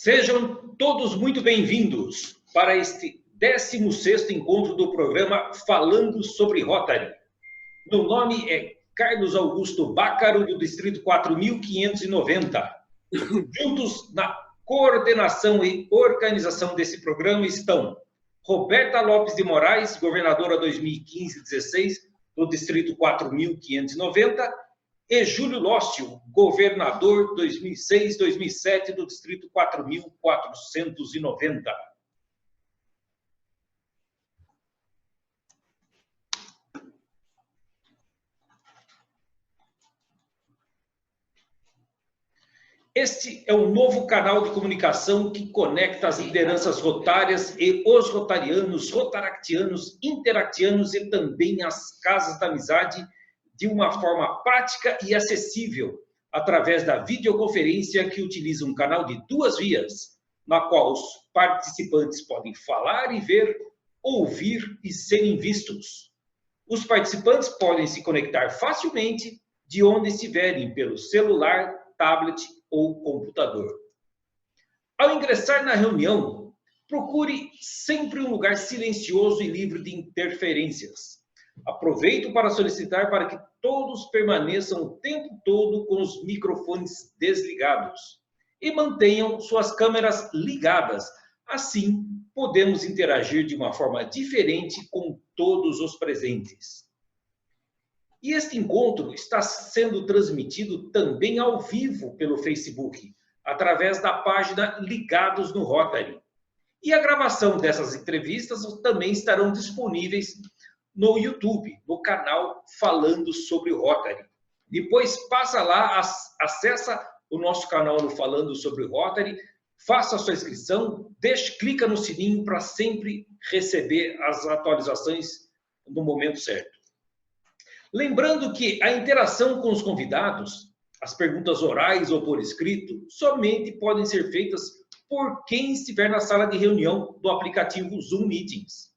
Sejam todos muito bem-vindos para este 16º encontro do programa Falando sobre Rotary. Meu nome é Carlos Augusto Bácaro, do Distrito 4590. Juntos na coordenação e organização desse programa estão Roberta Lopes de Moraes, governadora 2015-16, do Distrito 4590, e Júlio Lóstio, governador 2006-2007 do Distrito 4.490. Este é um novo canal de comunicação que conecta as lideranças rotárias e os rotarianos, rotaractianos, interactianos e também as casas da amizade de uma forma prática e acessível, através da videoconferência que utiliza um canal de 2 vias, na qual os participantes podem falar e ver, ouvir e serem vistos. Os participantes podem se conectar facilmente de onde estiverem, pelo celular, tablet ou computador. Ao ingressar na reunião, procure sempre um lugar silencioso e livre de interferências. Aproveito para solicitar para que todos permaneçam o tempo todo com os microfones desligados e mantenham suas câmeras ligadas. Assim, podemos interagir de uma forma diferente com todos os presentes. E este encontro está sendo transmitido também ao vivo pelo Facebook, através da página Ligados no Rotary. E a gravação dessas entrevistas também estarão disponíveis no YouTube, no canal Falando sobre o Rotary. Depois passa lá, acessa o nosso canal no Falando sobre o Rotary, faça a sua inscrição, clica no sininho para sempre receber as atualizações no momento certo. Lembrando que a interação com os convidados, as perguntas orais ou por escrito, somente podem ser feitas por quem estiver na sala de reunião do aplicativo Zoom Meetings.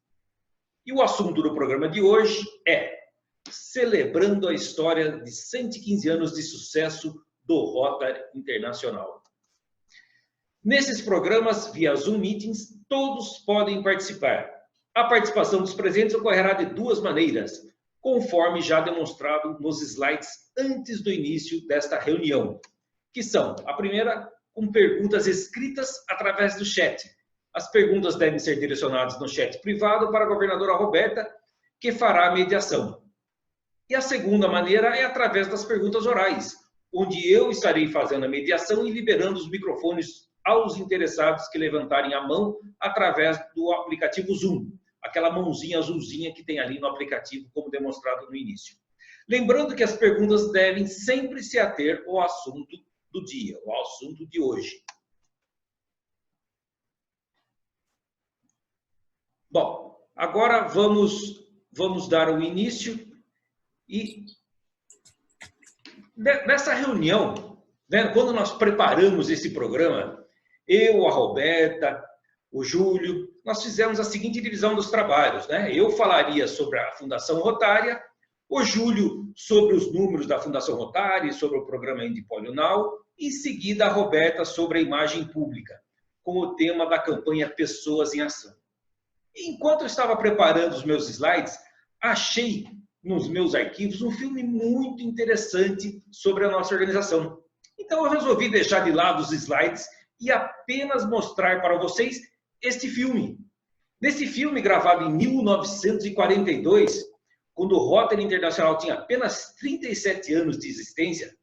E o assunto do programa de hoje é celebrando a história de 115 anos de sucesso do Rotary Internacional. Nesses programas, via Zoom Meetings, todos podem participar. A participação dos presentes ocorrerá de 2 maneiras, conforme já demonstrado nos slides antes do início desta reunião, que são, a primeira, com perguntas escritas através do chat. As perguntas devem ser direcionadas no chat privado para a governadora Roberta, que fará a mediação. E a segunda maneira é através das perguntas orais, onde eu estarei fazendo a mediação e liberando os microfones aos interessados que levantarem a mão através do aplicativo Zoom, aquela mãozinha azulzinha que tem ali no aplicativo, como demonstrado no início. Lembrando que as perguntas devem sempre se ater ao assunto do dia, ao assunto de hoje. Bom, agora vamos dar o início e nessa reunião, né, quando nós preparamos esse programa, eu, a Roberta, o Júlio, nós fizemos a seguinte divisão dos trabalhos, né? Eu falaria sobre a Fundação Rotária, o Júlio sobre os números da Fundação Rotária, sobre o programa Indipolio Now, e em seguida a Roberta sobre a imagem pública, com o tema da campanha Pessoas em Ação. Enquanto eu estava preparando os meus slides, achei nos meus arquivos um filme muito interessante sobre a nossa organização. Então eu resolvi deixar de lado os slides e apenas mostrar para vocês este filme. Nesse filme, gravado em 1942, quando o Rotary Internacional tinha apenas 37 anos de existência,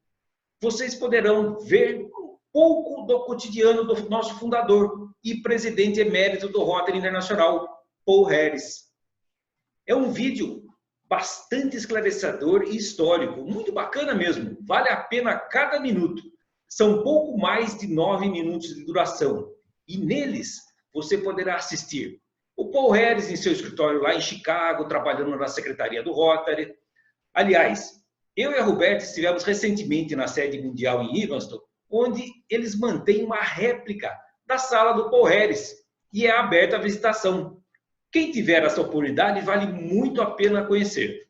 vocês poderão ver um pouco do cotidiano do nosso fundador e presidente emérito do Rotary Internacional, Paul Harris. É um vídeo bastante esclarecedor e histórico, muito bacana mesmo, vale a pena cada minuto. São pouco mais de 9 minutos de duração, e neles você poderá assistir o Paul Harris em seu escritório lá em Chicago, trabalhando na Secretaria do Rotary. Aliás, eu e a Roberta estivemos recentemente na sede mundial em Evanston, onde eles mantêm uma réplica da sala do Paul Harris, e é aberta à visitação. Quem tiver essa oportunidade, vale muito a pena conhecer.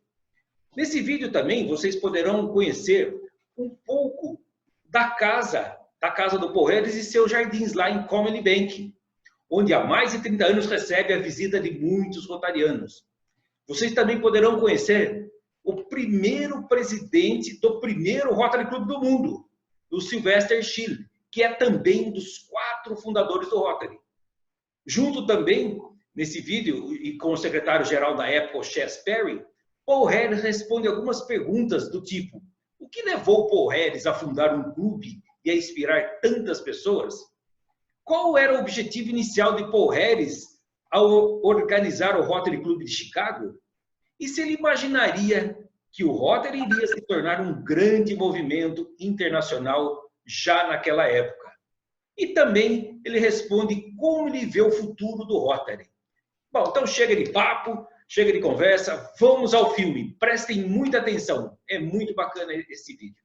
Nesse vídeo também, vocês poderão conhecer um pouco da casa da casa do Paul Harris e seus jardins lá em Comely Bank, onde há mais de 30 anos recebe a visita de muitos rotarianos. Vocês também poderão conhecer o primeiro presidente do primeiro Rotary Club do mundo, o Sylvester Schill, que é também um dos 4 fundadores do Rotary. Junto também, nesse vídeo, e com o secretário-geral da época, o Chess Perry, Paul Harris responde algumas perguntas do tipo: o que levou Paul Harris a fundar um clube e a inspirar tantas pessoas? Qual era o objetivo inicial de Paul Harris ao organizar o Rotary Club de Chicago? E se ele imaginaria que o Rotary iria se tornar um grande movimento internacional já naquela época? E também ele responde como ele vê o futuro do Rotary. Bom, então chega de papo, chega de conversa, vamos ao filme. Prestem muita atenção, é muito bacana esse vídeo.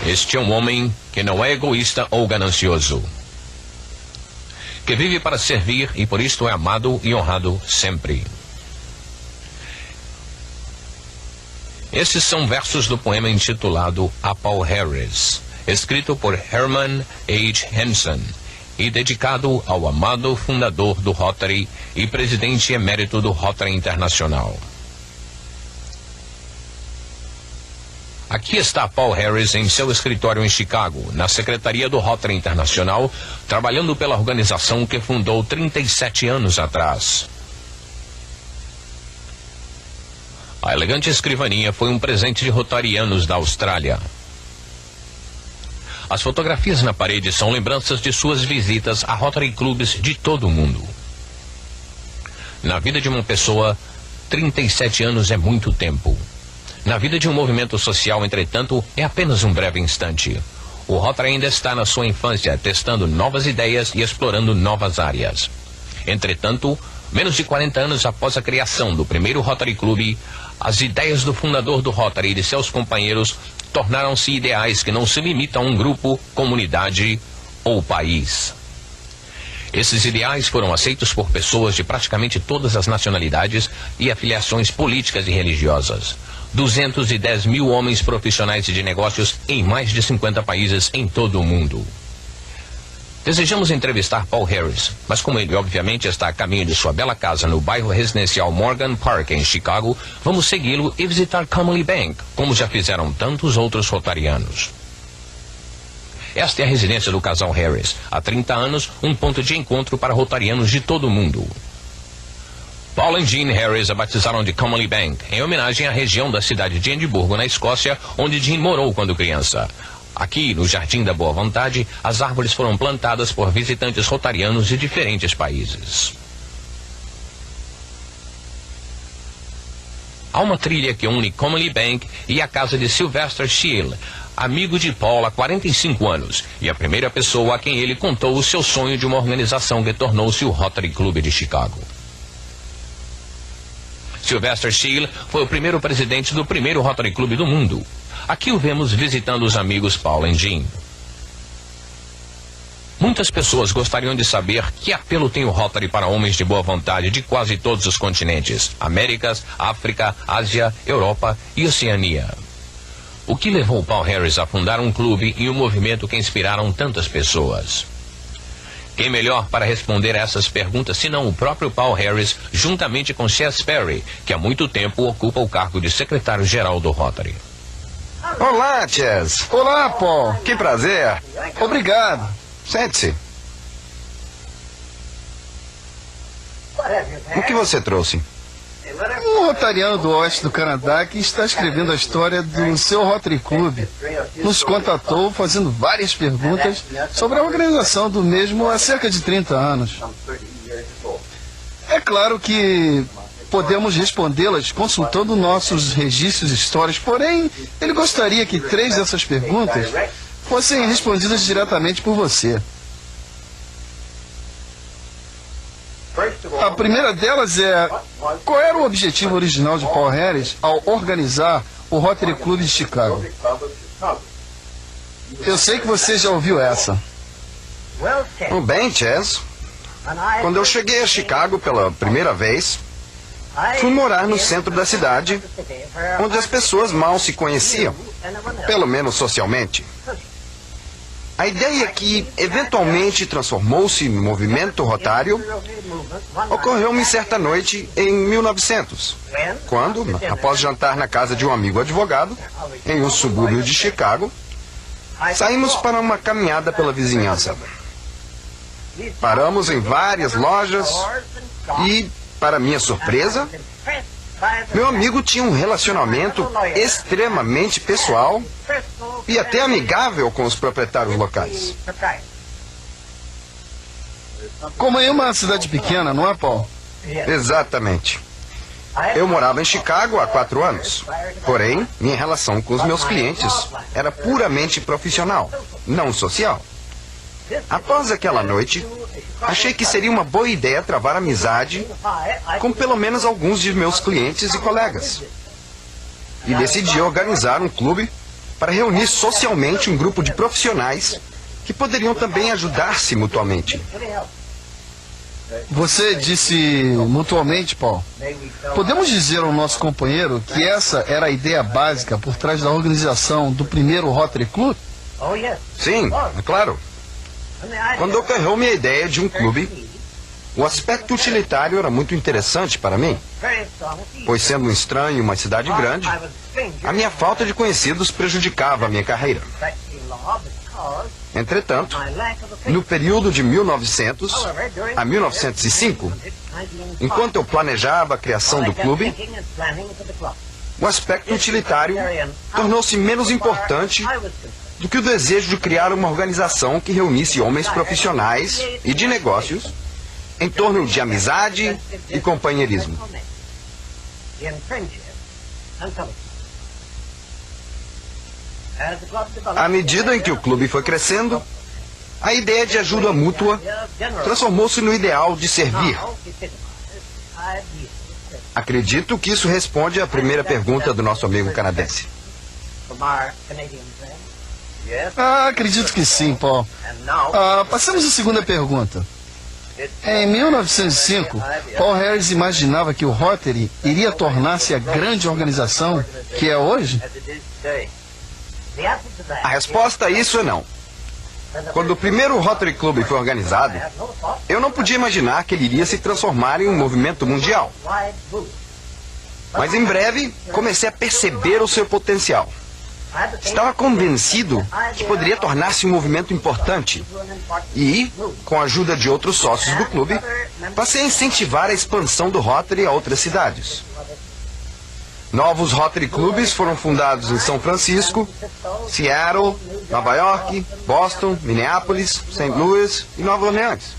Este é um homem que não é egoísta ou ganancioso, que vive para servir e por isto é amado e honrado sempre. Esses são versos do poema intitulado A Paul Harris, escrito por Herman H. Hansen e dedicado ao amado fundador do Rotary e presidente emérito do Rotary Internacional. Aqui está Paul Harris em seu escritório em Chicago, na secretaria do Rotary Internacional, trabalhando pela organização que fundou 37 anos atrás. A elegante escrivaninha foi um presente de rotarianos da Austrália. As fotografias na parede são lembranças de suas visitas a Rotary Clubs de todo o mundo. Na vida de uma pessoa, 37 anos é muito tempo. Na vida de um movimento social, entretanto, é apenas um breve instante. O Rotary ainda está na sua infância, testando novas ideias e explorando novas áreas. Entretanto, menos de 40 anos após a criação do primeiro Rotary Club, as ideias do fundador do Rotary e de seus companheiros tornaram-se ideais que não se limitam a um grupo, comunidade ou país. Esses ideais foram aceitos por pessoas de praticamente todas as nacionalidades e afiliações políticas e religiosas. 210 mil homens profissionais de negócios em mais de 50 países em todo o mundo. Desejamos entrevistar Paul Harris, mas como ele obviamente está a caminho de sua bela casa no bairro residencial Morgan Park, em Chicago, vamos segui-lo e visitar Comely Bank, como já fizeram tantos outros rotarianos. Esta é a residência do casal Harris. Há 30 anos, um ponto de encontro para rotarianos de todo o mundo. Paul e Jean Harris a batizaram de Comely Bank, em homenagem à região da cidade de Edimburgo, na Escócia, onde Jean morou quando criança. Aqui, no Jardim da Boa Vontade, as árvores foram plantadas por visitantes rotarianos de diferentes países. Há uma trilha que une Comely Bank e a casa de Sylvester Schill, amigo de Paul há 45 anos, e a primeira pessoa a quem ele contou o seu sonho de uma organização que tornou-se o Rotary Club de Chicago. Sylvester Schill foi o primeiro presidente do primeiro Rotary Club do mundo. Aqui o vemos visitando os amigos Paul e Jean. Muitas pessoas gostariam de saber que apelo tem o Rotary para homens de boa vontade de quase todos os continentes: Américas, África, Ásia, Europa e Oceania. O que levou Paul Harris a fundar um clube e um movimento que inspiraram tantas pessoas? Quem melhor para responder a essas perguntas senão o próprio Paul Harris, juntamente com Chess Perry, que há muito tempo ocupa o cargo de secretário-geral do Rotary. Olá, Chess. Olá, Paul. Que prazer. Obrigado. Sente-se. O que você trouxe? Um rotariano do oeste do Canadá que está escrevendo a história do seu Rotary Club nos contatou fazendo várias perguntas sobre a organização do mesmo há cerca de 30 anos. É claro que podemos respondê-las consultando nossos registros históricos, porém, ele gostaria que 3 dessas perguntas fossem respondidas diretamente por você. A primeira delas é: qual era o objetivo original de Paul Harris ao organizar o Rotary Club de Chicago. Eu sei que você já ouviu essa. Bem, Chaz, quando eu cheguei a Chicago pela primeira vez, fui morar no centro da cidade, onde as pessoas mal se conheciam, pelo menos socialmente. A ideia que eventualmente transformou-se no movimento rotário ocorreu-me certa noite em 1900, quando, após jantar na casa de um amigo advogado, em um subúrbio de Chicago, saímos para uma caminhada pela vizinhança. Paramos em várias lojas e, para minha surpresa, meu amigo tinha um relacionamento extremamente pessoal e até amigável com os proprietários locais. Como em uma cidade pequena, não é, Paul? Exatamente. Eu morava em Chicago há 4 anos. Porém, minha relação com os meus clientes era puramente profissional, não social. Após aquela noite, achei que seria uma boa ideia travar amizade com pelo menos alguns de meus clientes e colegas. E decidi organizar um clube para reunir socialmente um grupo de profissionais que poderiam também ajudar-se mutuamente. Você disse mutuamente, Paul. Podemos dizer ao nosso companheiro que essa era a ideia básica por trás da organização do primeiro Rotary Club? Sim, é claro. Quando ocorreu-me a ideia de um clube, o aspecto utilitário era muito interessante para mim, pois sendo um estranho em uma cidade grande, a minha falta de conhecidos prejudicava a minha carreira. Entretanto, no período de 1900 a 1905, enquanto eu planejava a criação do clube, o aspecto utilitário tornou-se menos importante do que o desejo de criar uma organização que reunisse homens profissionais e de negócios em torno de amizade e companheirismo. À medida em que o clube foi crescendo, a ideia de ajuda mútua transformou-se no ideal de servir. Acredito que isso responde à primeira pergunta do nosso amigo canadense. Acredito que sim, Paul. Passemos à segunda pergunta. Em 1905, Paul Harris imaginava que o Rotary iria tornar-se a grande organização que é hoje? A resposta a isso é não. Quando o primeiro Rotary Club foi organizado, eu não podia imaginar que ele iria se transformar em um movimento mundial. Mas em breve, comecei a perceber o seu potencial. Estava convencido que poderia tornar-se um movimento importante. E, com a ajuda de outros sócios do clube, passei a incentivar a expansão do Rotary a outras cidades. Novos Rotary Clubes foram fundados em São Francisco, Seattle, Nova York, Boston, Minneapolis, St. Louis e Nova Orleans.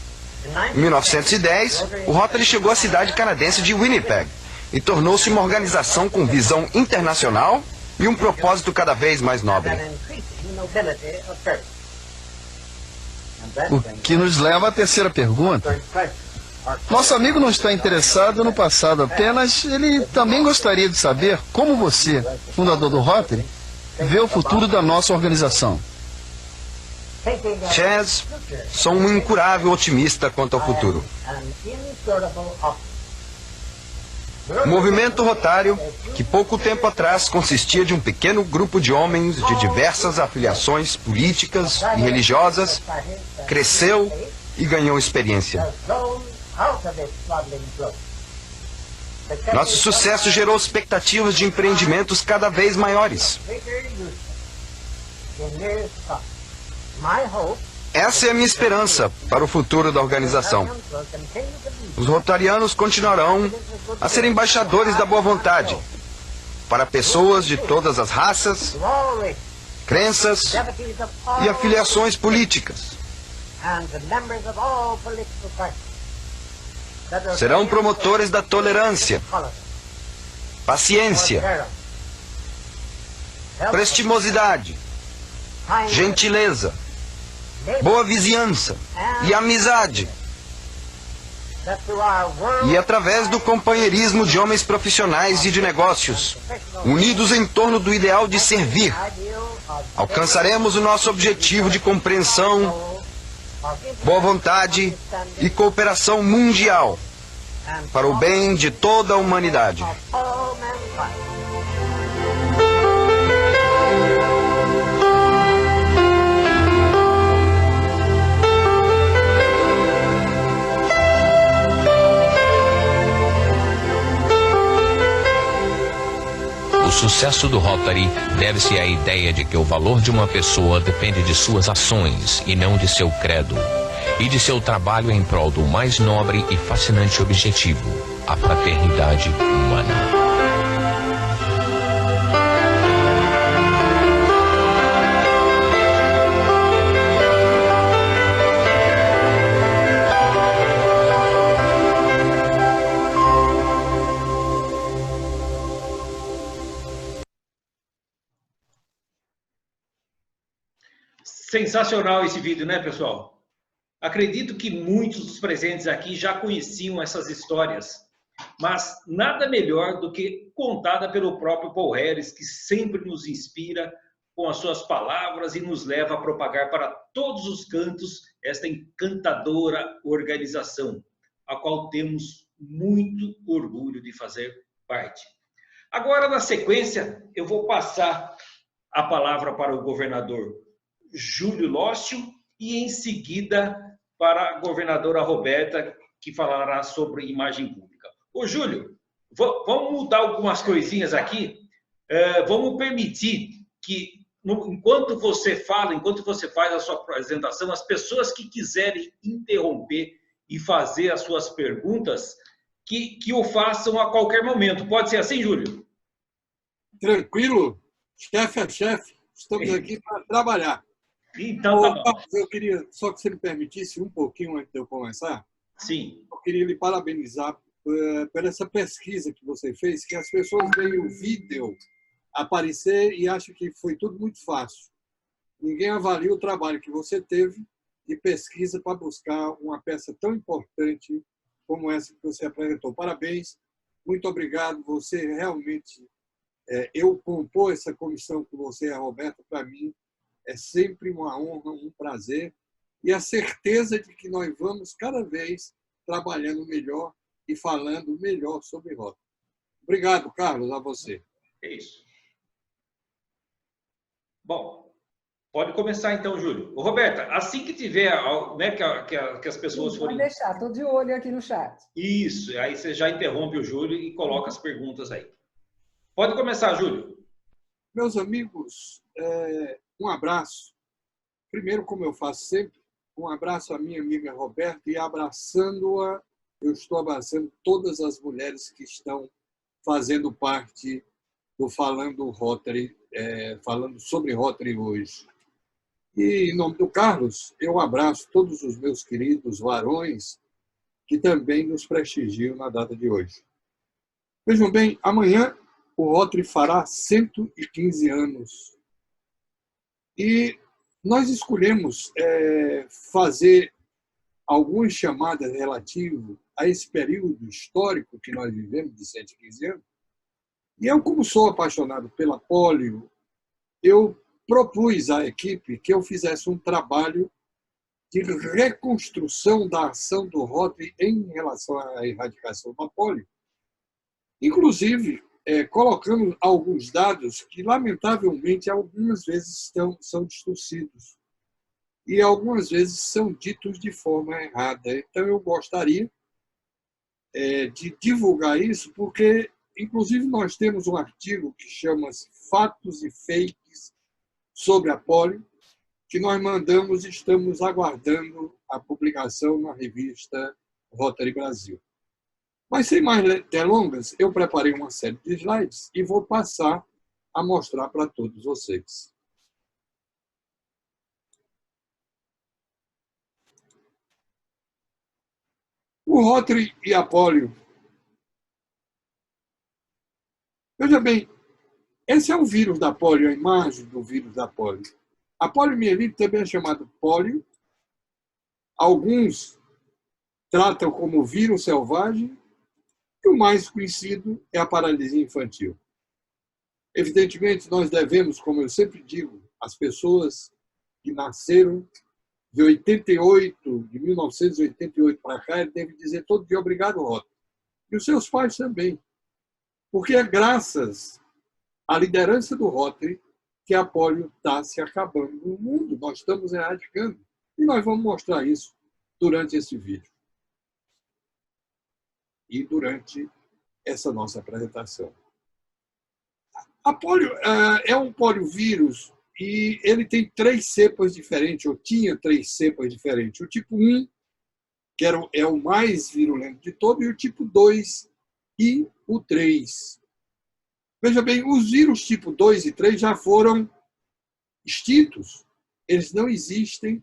Em 1910, o Rotary chegou à cidade canadense de Winnipeg e tornou-se uma organização com visão internacional e um propósito cada vez mais nobre. O que nos leva à terceira pergunta. Nosso amigo não está interessado no passado apenas, ele também gostaria de saber como você, fundador do Rotary, vê o futuro da nossa organização. Chaz, sou um incurável otimista quanto ao futuro. O movimento rotário, que pouco tempo atrás consistia de um pequeno grupo de homens de diversas afiliações políticas e religiosas, cresceu e ganhou experiência. Nosso sucesso gerou expectativas de empreendimentos cada vez maiores. Essa é a minha esperança para o futuro da organização. Os rotarianos continuarão a ser embaixadores da boa vontade para pessoas de todas as raças, crenças e afiliações políticas. Serão promotores da tolerância, paciência, prestimosidade, gentileza, boa vizinhança e amizade. E através do companheirismo de homens profissionais e de negócios, unidos em torno do ideal de servir, alcançaremos o nosso objetivo de compreensão, boa vontade e cooperação mundial para o bem de toda a humanidade. O sucesso do Rotary deve-se à ideia de que o valor de uma pessoa depende de suas ações e não de seu credo, e de seu trabalho em prol do mais nobre e fascinante objetivo, a fraternidade humana. Sensacional esse vídeo, né, pessoal? Acredito que muitos dos presentes aqui já conheciam essas histórias, mas nada melhor do que contada pelo próprio Paul Harris, que sempre nos inspira com as suas palavras e nos leva a propagar para todos os cantos esta encantadora organização, a qual temos muito orgulho de fazer parte. Agora, na sequência, eu vou passar a palavra para o governador Júlio Lócio e, em seguida, para a governadora Roberta, que falará sobre imagem pública. Ô, Júlio, vamos mudar algumas coisinhas aqui. Vamos permitir que, enquanto você fala, enquanto você faz a sua apresentação, as pessoas que quiserem interromper e fazer as suas perguntas, que o façam a qualquer momento. Pode ser assim, Júlio? Tranquilo. Chefe é chefe. Estamos aqui para trabalhar. Então, tá bom. Eu queria, só que você me permitisse um pouquinho antes de eu começar. Sim. Eu queria lhe parabenizar por essa pesquisa que você fez, que as pessoas veem o vídeo aparecer e acham que foi tudo muito fácil. Ninguém avalia o trabalho que você teve de pesquisa para buscar uma peça tão importante como essa que você apresentou. Parabéns, muito obrigado. Você realmente, eu compor essa comissão com você e a Roberta, para mim, é sempre uma honra, um prazer e a certeza de que nós vamos cada vez trabalhando melhor e falando melhor sobre Rotary. Obrigado, Carlos, a você. É isso. Bom, pode começar então, Júlio. Ô, Roberta, assim que tiver, né, que as pessoas forem... Pode deixar, estou de olho aqui no chat. Isso, aí você já interrompe o Júlio e coloca as perguntas aí. Pode começar, Júlio. Meus amigos, um abraço. Primeiro, como eu faço sempre, um abraço à minha amiga Roberta e abraçando-a, eu estou abraçando todas as mulheres que estão fazendo parte do Falando Rotary, falando sobre Rotary hoje. E, em nome do Carlos, eu abraço todos os meus queridos varões que também nos prestigiam na data de hoje. Vejam bem, amanhã o Rotary fará 115 anos. E nós escolhemos fazer algumas chamadas relativas a esse período histórico que nós vivemos de 115 anos. E eu, como sou apaixonado pela polio, eu propus à equipe que eu fizesse um trabalho de reconstrução da ação do Rotary em relação à erradicação da polio. Inclusive, colocando alguns dados que, lamentavelmente, algumas vezes são distorcidos e algumas vezes são ditos de forma errada. Então, eu gostaria de divulgar isso, porque, inclusive, nós temos um artigo que chama-se Fatos e Fakes sobre a polio, que nós mandamos e estamos aguardando a publicação na revista Rotary Brasil. Mas, sem mais delongas, eu preparei uma série de slides e vou passar a mostrar para todos vocês. O Rotary e a polio. Veja bem, esse é o vírus da polio, a imagem do vírus da polio. A poliomielite também é chamada polio. Alguns tratam como vírus selvagem, e o mais conhecido é a paralisia infantil. Evidentemente, nós devemos, como eu sempre digo, às pessoas que nasceram de 88, de 1988 para cá, ele deve dizer todo dia obrigado, Rota. E os seus pais também. Porque é graças à liderança do Rotary que a polio está se acabando no mundo. Nós estamos erradicando. E nós vamos mostrar isso durante esse vídeo. E durante essa nossa apresentação. A polio é um poliovírus e ele tem 3 cepas diferentes, ou tinha 3 cepas diferentes. O tipo 1, que é o mais virulento de todos, e o tipo 2 e o 3. Veja bem, os vírus tipo 2 e 3 já foram extintos. Eles não existem,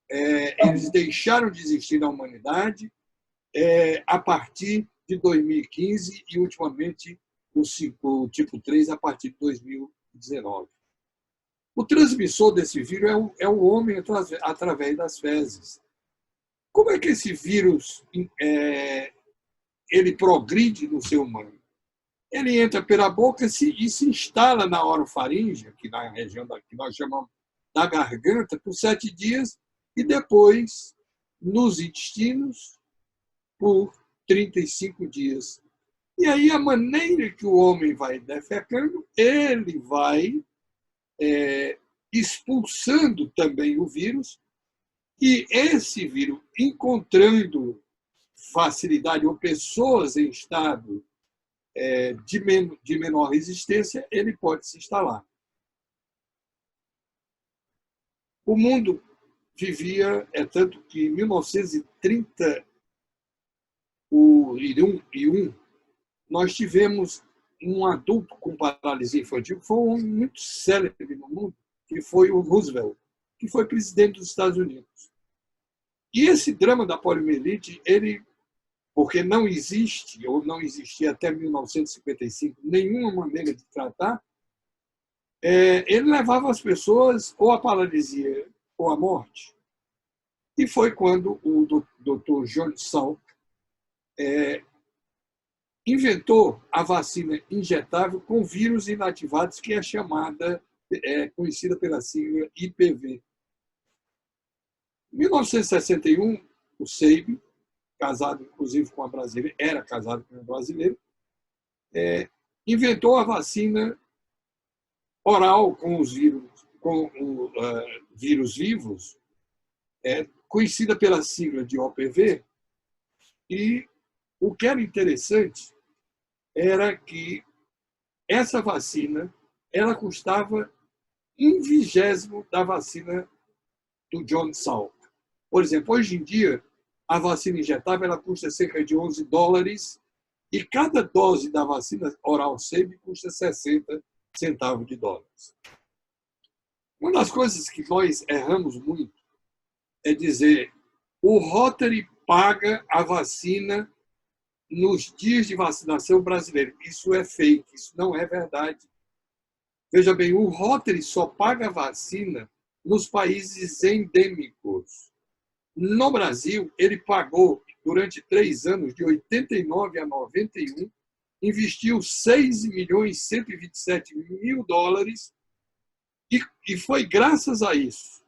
eles deixaram de existir na humanidade a partir de 2015 e, ultimamente, o tipo 3 a partir de 2019. O transmissor desse vírus é o homem através das fezes. Como é que esse vírus ele progride no ser humano? Ele entra pela boca e se instala na orofaringe, aqui na região que nós chamamos da garganta, por 7 dias, e depois nos intestinos por 35 dias. E aí, a maneira que o homem vai defecando, ele vai expulsando também o vírus, e esse vírus, encontrando facilidade ou pessoas em estado de menor resistência, ele pode se instalar. O mundo vivia, tanto que em 1931, nós tivemos um adulto com paralisia infantil, que foi um homem muito célebre no mundo, que foi o Roosevelt, que foi presidente dos Estados Unidos. E esse drama da poliomielite, porque não existe, ou não existia até 1955, nenhuma maneira de tratar, ele levava as pessoas ou à paralisia ou à morte. E foi quando o Dr. John Salk inventou a vacina injetável com vírus inativados, que é conhecida pela sigla IPV. Em 1961, o Seib, casado inclusive com uma brasileira, era casado com uma brasileira, inventou a vacina oral com os vírus vivos, conhecida pela sigla de OPV, e o que era interessante era que essa vacina ela custava 1/20 da vacina do John Salk. Por exemplo, hoje em dia, a vacina injetável ela custa cerca de $11 e cada dose da vacina oral SEB custa 60 centavos de dólares. Uma das coisas que nós erramos muito é dizer o Rotary paga a vacina nos dias de vacinação brasileiro. Isso é fake, isso não é verdade. Veja bem, o Rotary só paga a vacina nos países endêmicos. No Brasil, ele pagou, durante 3 anos, de 89 a 91, investiu $6.127.000, e foi graças a isso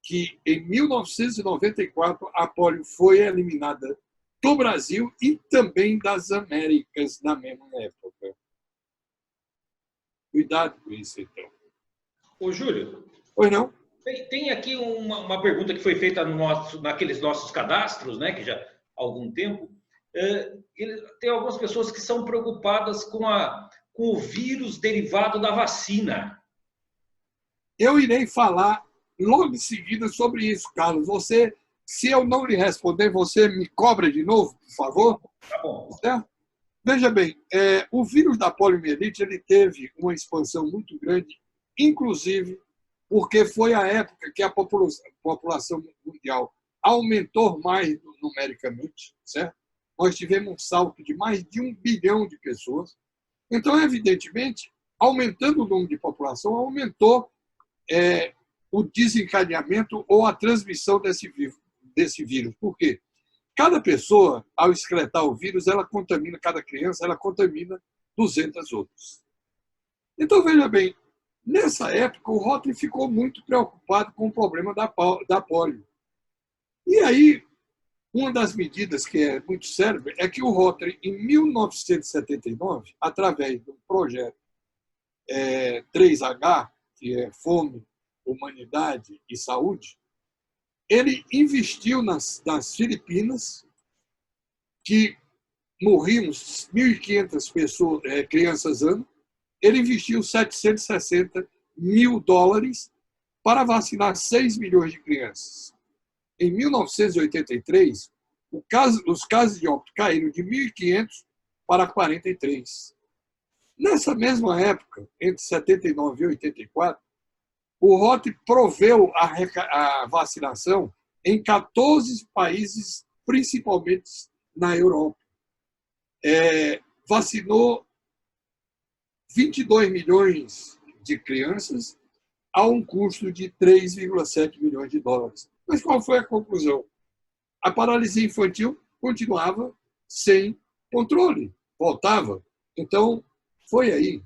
que, em 1994, a polio foi eliminada do Brasil e também das Américas na mesma época. Cuidado com isso, então. Ô, Júlio. Pois não? Tem aqui uma pergunta que foi feita naqueles nossos cadastros, né, que já há algum tempo. Tem algumas pessoas que são preocupadas com o vírus derivado da vacina. Eu irei falar logo em seguida sobre isso, Carlos. Se eu não lhe responder, você me cobra de novo, por favor? Tá bom. Certo? Veja bem, o vírus da poliomielite ele teve uma expansão muito grande, inclusive porque foi a época que a população mundial aumentou mais numericamente, certo? Nós tivemos um salto de mais de 1 bilhão de pessoas. Então, evidentemente, aumentando o número de população, aumentou o desencadeamento ou a transmissão desse vírus. Por quê? cada pessoa, ao excretar o vírus, ela contamina, cada criança, ela contamina 200 outros. Então, veja bem, nessa época, o Rotary ficou muito preocupado com o problema da polio. E aí, uma das medidas que é muito célebre é que o Rotary, em 1979, através do projeto 3H, que é Fome, Humanidade e Saúde, ele investiu nas Filipinas, que morriam 1.500 pessoas, crianças ano, ele investiu $760 mil para vacinar 6 milhões de crianças. Em 1983, os casos de óbito caíram de 1.500 para 43. Nessa mesma época, entre 79 e 84, o Rotary proveu a vacinação em 14 países, principalmente na Europa. Vacinou 22 milhões de crianças a um custo de $3,7 milhões. Mas qual foi a conclusão? A paralisia infantil continuava sem controle, voltava. Então, foi aí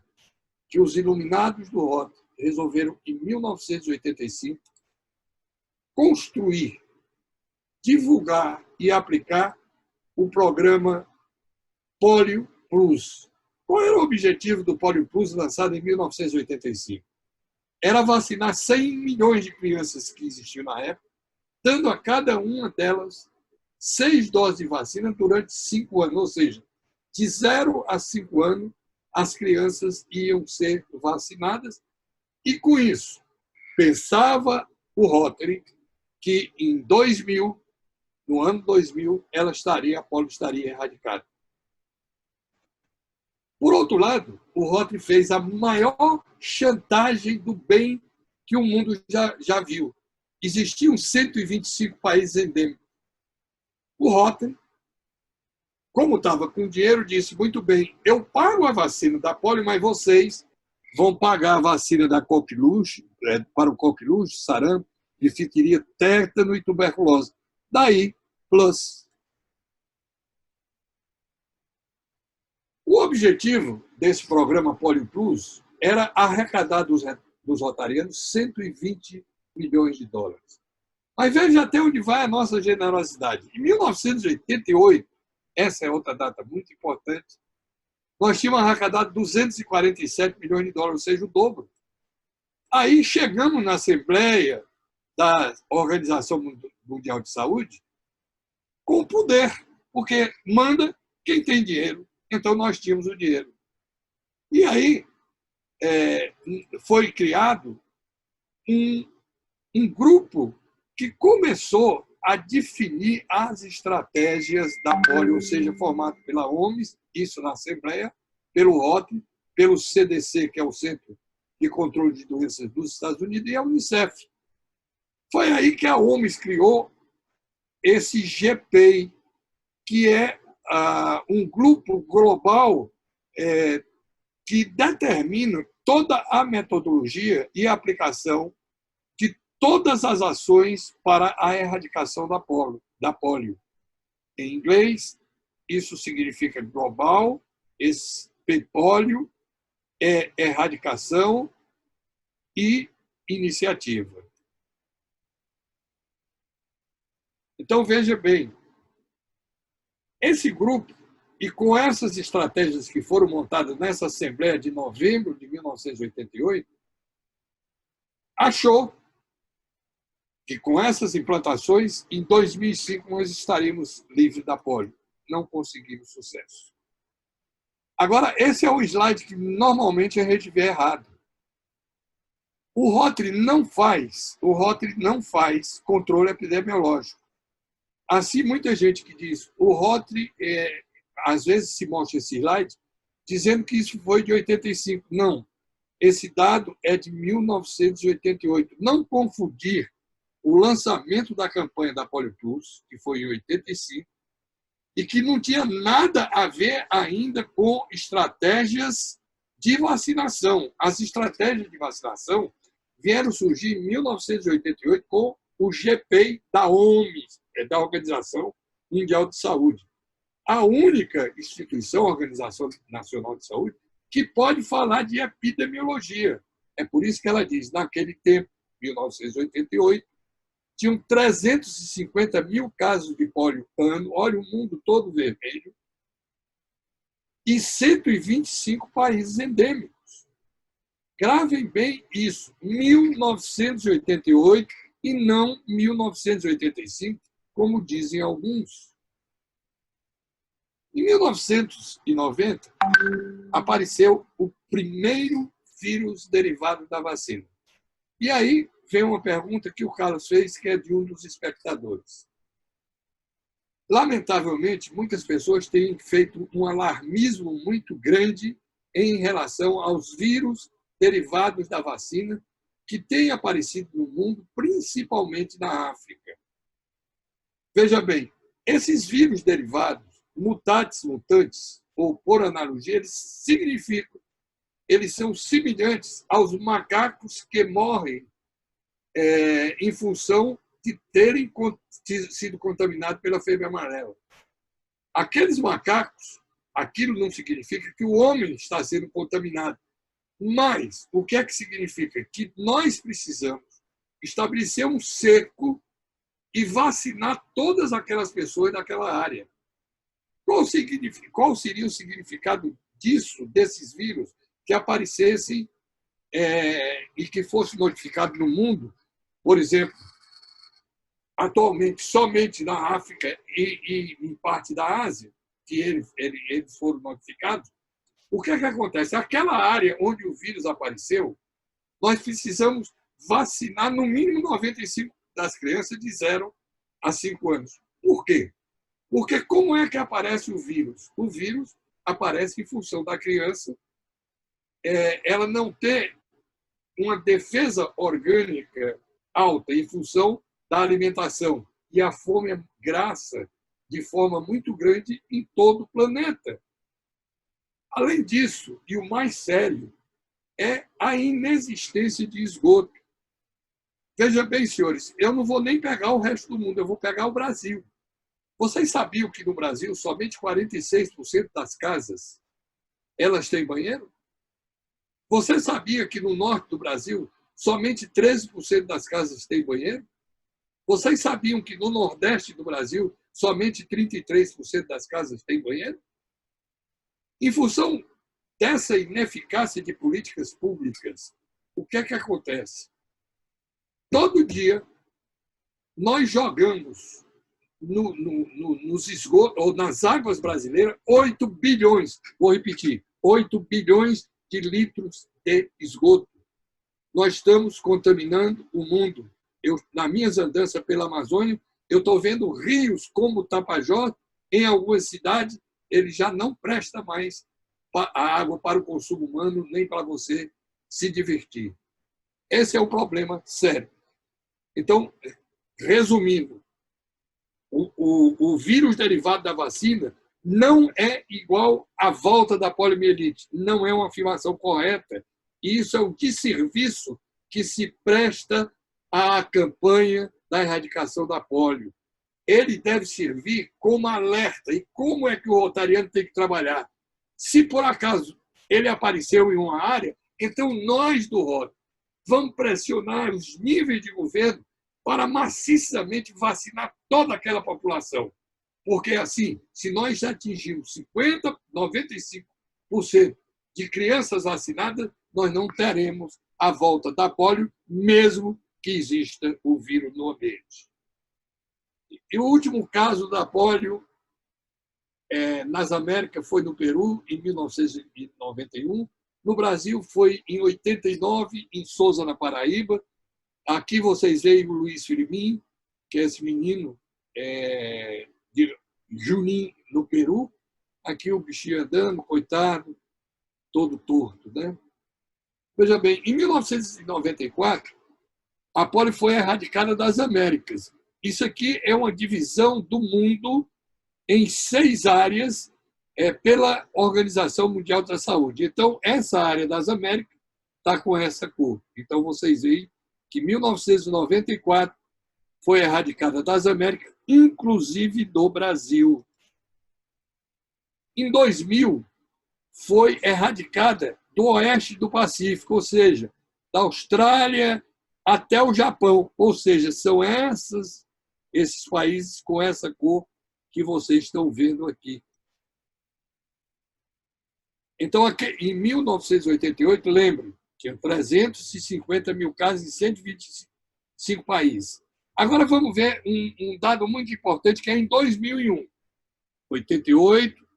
que os iluminados do Rotary resolveram, em 1985, construir, divulgar e aplicar o programa Polio Plus. Qual era o objetivo do Polio Plus, lançado em 1985? Era vacinar 100 milhões de crianças que existiam na época, dando a cada uma delas 6 doses de vacina durante 5 anos, ou seja, de 0 a 5 anos, as crianças iam ser vacinadas. E, com isso, pensava o Rotary que, em 2000, no ano 2000, a polio estaria erradicada. Por outro lado, o Rotary fez a maior chantagem do bem que o mundo já viu. Existiam 125 países endêmicos. O Rotary, como estava com dinheiro, disse: muito bem, eu pago a vacina da polio, mas vocês vão pagar a vacina da coqueluche, para o coqueluche, sarampo, difteria, tétano e tuberculose. Daí, plus. O objetivo desse programa Polio Plus era arrecadar dos rotarianos $120 milhões. Mas veja até onde vai a nossa generosidade. Em 1988, essa é outra data muito importante, nós tínhamos arrecadado $247 milhões, ou seja, o dobro. Aí chegamos na Assembleia da Organização Mundial de Saúde com poder, porque manda quem tem dinheiro. Então, nós tínhamos o dinheiro. E aí foi criado um grupo que começou a definir as estratégias da polio, ou seja, formado pela OMS, isso na Assembleia, pelo Rotary, pelo CDC, que é o Centro de Controle de Doenças dos Estados Unidos, e a Unicef. Foi aí que a OMS criou esse GPEI, que é um grupo global que determina toda a metodologia e a aplicação de todas as ações para a erradicação da polio. Em inglês, isso significa global, polio é erradicação e iniciativa. Então, veja bem, esse grupo, e com essas estratégias que foram montadas nessa Assembleia de novembro de 1988, achou que com essas implantações, em 2005, nós estaríamos livres da polio. Não conseguimos sucesso. Agora, esse é o slide que normalmente a gente vê errado. O Rotary não faz controle epidemiológico. Assim, muita gente que diz, o Rotary, às vezes se mostra esse slide, dizendo que isso foi de 85. Não, esse dado é de 1988. Não confundir o lançamento da campanha da Polio Plus, que foi em 85, e que não tinha nada a ver ainda com estratégias de vacinação. As estratégias de vacinação vieram surgir em 1988 com o GPEI da OMS, da Organização Mundial de Saúde. A única instituição, Organização Nacional de Saúde, que pode falar de epidemiologia. É por isso que ela diz, naquele tempo, 1988, tinham 350 mil casos de pólio ano, olha o mundo todo vermelho, e 125 países endêmicos. Gravem bem isso, 1988 e não 1985, como dizem alguns. Em 1990, apareceu o primeiro vírus derivado da vacina. E aí vem uma pergunta que o Carlos fez, que é de um dos espectadores. Lamentavelmente, muitas pessoas têm feito um alarmismo muito grande em relação aos vírus derivados da vacina que têm aparecido no mundo, principalmente na África. Veja bem, esses vírus derivados, mutatis mutantes, ou por analogia, eles são semelhantes aos macacos que morrem em função de terem sido contaminados pela febre amarela. Aqueles macacos, aquilo não significa que o homem está sendo contaminado. Mas o que é que significa? Que nós precisamos estabelecer um cerco e vacinar todas aquelas pessoas daquela área. Qual seria o significado disso, desses vírus, que aparecessem e que fossem notificados no mundo? Por exemplo, atualmente, somente na África e em parte da Ásia, que eles foram notificados, o que é que acontece? Aquela área onde o vírus apareceu, nós precisamos vacinar no mínimo 95% das crianças de 0 a 5 anos. Por quê? Porque como é que aparece o vírus? O vírus aparece em função da criança ela não ter uma defesa orgânica alta em função da alimentação. E a fome graça de forma muito grande em todo o planeta. Além disso, e o mais sério, é a inexistência de esgoto. Veja bem, senhores, eu não vou nem pegar o resto do mundo, eu vou pegar o Brasil. Vocês sabiam que no Brasil somente 46% das casas elas têm banheiro? Você sabia que no norte do Brasil somente 13% das casas têm banheiro? Vocês sabiam que no nordeste do Brasil somente 33% das casas têm banheiro? Em função dessa ineficácia de políticas públicas, o que é que acontece? Todo dia nós jogamos nos esgotos, ou nas águas brasileiras, 8 bilhões, vou repetir, 8 bilhões de litros de esgoto. Nós estamos contaminando o mundo. Nas minhas andanças pela Amazônia, eu estou vendo rios como o Tapajós, em algumas cidades, ele já não presta mais a água para o consumo humano, nem para você se divertir. Esse é o problema sério. Então, resumindo, o vírus derivado da vacina não é igual à volta da poliomielite. Não é uma afirmação correta. E isso é um desserviço que se presta à campanha da erradicação da polio. Ele deve servir como alerta. E como é que o rotariano tem que trabalhar? Se, por acaso, ele apareceu em uma área, então nós do Rota vamos pressionar os níveis de governo para maciçamente vacinar toda aquela população. Porque, assim, se nós já atingimos 50%, 95% de crianças vacinadas, nós não teremos a volta da polio, mesmo que exista o vírus no ambiente. E o último caso da polio nas Américas foi no Peru, em 1991. No Brasil foi em 89, em Souza, na Paraíba. Aqui vocês veem o Luiz Firmin, que é esse menino de Junín, no Peru. Aqui o bichinho andando, coitado, todo torto, né? Veja bem, em 1994, a polio foi erradicada das Américas. Isso aqui é uma divisão do mundo em 6 áreas pela Organização Mundial da Saúde. Então, essa área das Américas está com essa cor. Então, vocês veem que em 1994 foi erradicada das Américas, inclusive do Brasil. Em 2000, foi erradicada do oeste do Pacífico, ou seja, da Austrália até o Japão. Ou seja, são esses países com essa cor que vocês estão vendo aqui. Então, em 1988, lembrem, tinha 350 mil casos em 125 países. Agora vamos ver um dado muito importante, que é em 2001. 88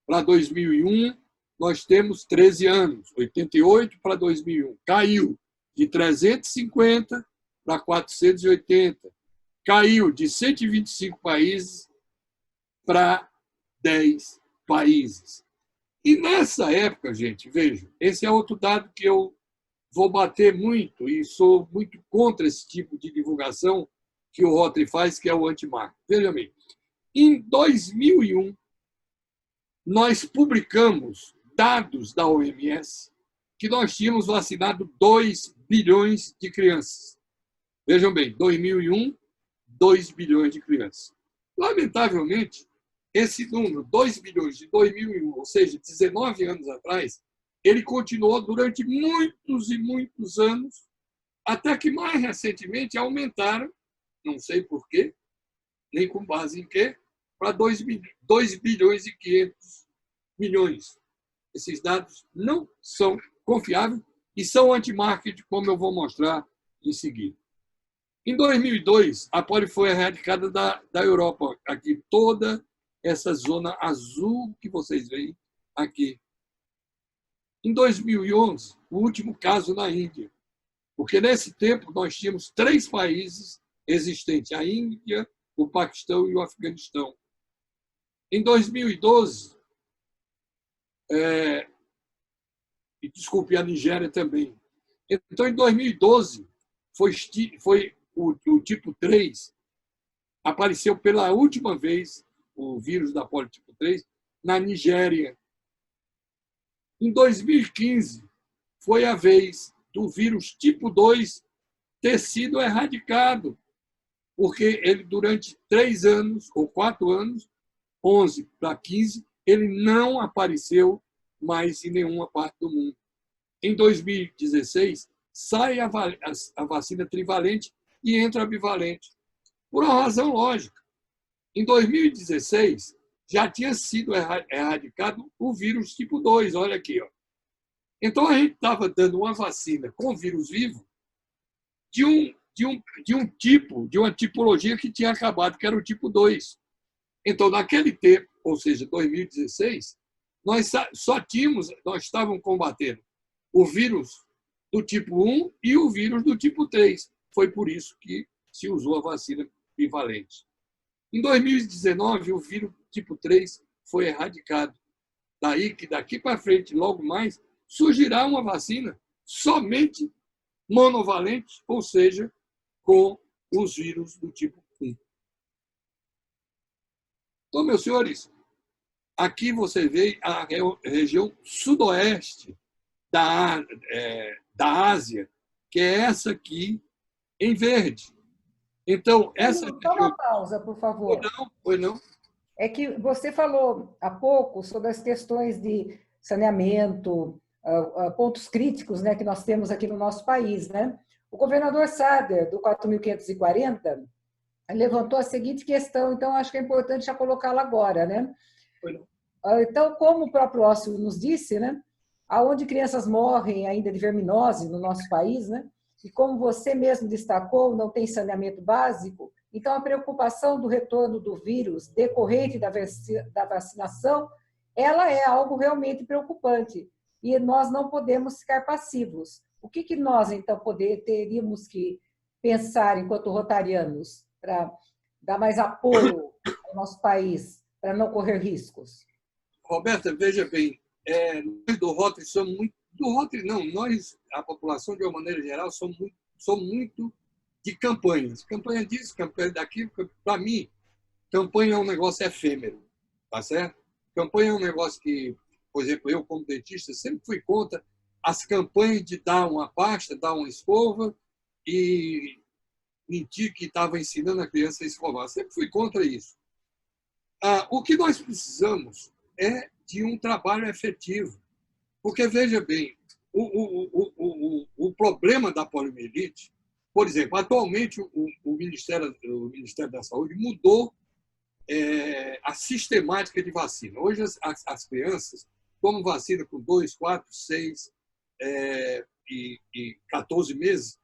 para 2001, nós temos 13 anos. 88 para 2001. Caiu de 350 para 480. Caiu de 125 países para 10 países. E nessa época, gente, vejam, esse é outro dado que eu vou bater muito e sou muito contra esse tipo de divulgação que o Rotary faz, que é o anti-marketing. Veja bem, em 2001, nós publicamos dados da OMS que nós tínhamos vacinado 2 bilhões de crianças. Vejam bem, 2001, 2 bilhões de crianças. Lamentavelmente, esse número, 2 bilhões de 2001, ou seja, 19 anos atrás, ele continuou durante muitos e muitos anos, até que mais recentemente aumentaram, não sei por quê, nem com base em quê, para 2 bilhões e 500 milhões. Esses dados não são confiáveis e são anti-marketing, como eu vou mostrar em seguida. Em 2002, a polio foi erradicada da Europa, aqui toda essa zona azul que vocês veem aqui. Em 2011, o último caso na Índia, porque nesse tempo nós tínhamos 3 países existentes, a Índia, o Paquistão e o Afeganistão. Em 2012, desculpe, a Nigéria também. Então, em 2012, foi o tipo 3, apareceu pela última vez o vírus da polio tipo 3 na Nigéria. Em 2015, foi a vez do vírus tipo 2 ter sido erradicado, porque ele, durante 3 anos ou 4 anos, 11 para 15, ele não apareceu mais em nenhuma parte do mundo. Em 2016, sai a vacina trivalente e entra a bivalente, por uma razão lógica. Em 2016, já tinha sido erradicado o vírus tipo 2, olha aqui. Ó. Então, a gente estava dando uma vacina com vírus vivo de um tipo, de uma tipologia que tinha acabado, que era o tipo 2. Então, naquele tempo, ou seja, 2016, nós estávamos combatendo o vírus do tipo 1 e o vírus do tipo 3. Foi por isso que se usou a vacina bivalente. Em 2019, o vírus tipo 3 foi erradicado. Daí que daqui para frente, logo mais, surgirá uma vacina somente monovalente, ou seja, com os vírus do tipo 1. Então, meus senhores, aqui você vê a região sudoeste da Ásia, que é essa aqui em verde. Então, essa Só uma pausa, por favor. Pois não. É que você falou há pouco sobre as questões de saneamento, pontos críticos, né, que nós temos aqui no nosso país, né? O governador Sader, do 4.540, levantou a seguinte questão, então acho que é importante já colocá-la agora, né? Então, como o próprio Ócio nos disse, né, aonde crianças morrem ainda de verminose no nosso país, né? E como você mesmo destacou, não tem saneamento básico, então a preocupação do retorno do vírus decorrente da vacinação, ela é algo realmente preocupante e nós não podemos ficar passivos. O que nós, então, teríamos que pensar enquanto rotarianos para dar mais apoio ao nosso país, para não correr riscos? Roberta, veja bem, nós do Rotary somos muito... Do Rotary, não, nós, a população, de uma maneira geral, somos muito de campanhas. Campanha disso, campanha daquilo. Para mim, campanha é um negócio efêmero, tá certo? Campanha é um negócio que, por exemplo, eu, como dentista, sempre fui contra as campanhas de dar uma pasta, dar uma escova e mentir que estava ensinando a criança a escovar. Sempre fui contra isso. O que nós precisamos é de um trabalho efetivo. Porque, veja bem, o problema da poliomielite, por exemplo, atualmente o Ministério da Saúde mudou a sistemática de vacina. Hoje as crianças tomam vacina com 2, 4, 6 e 14 meses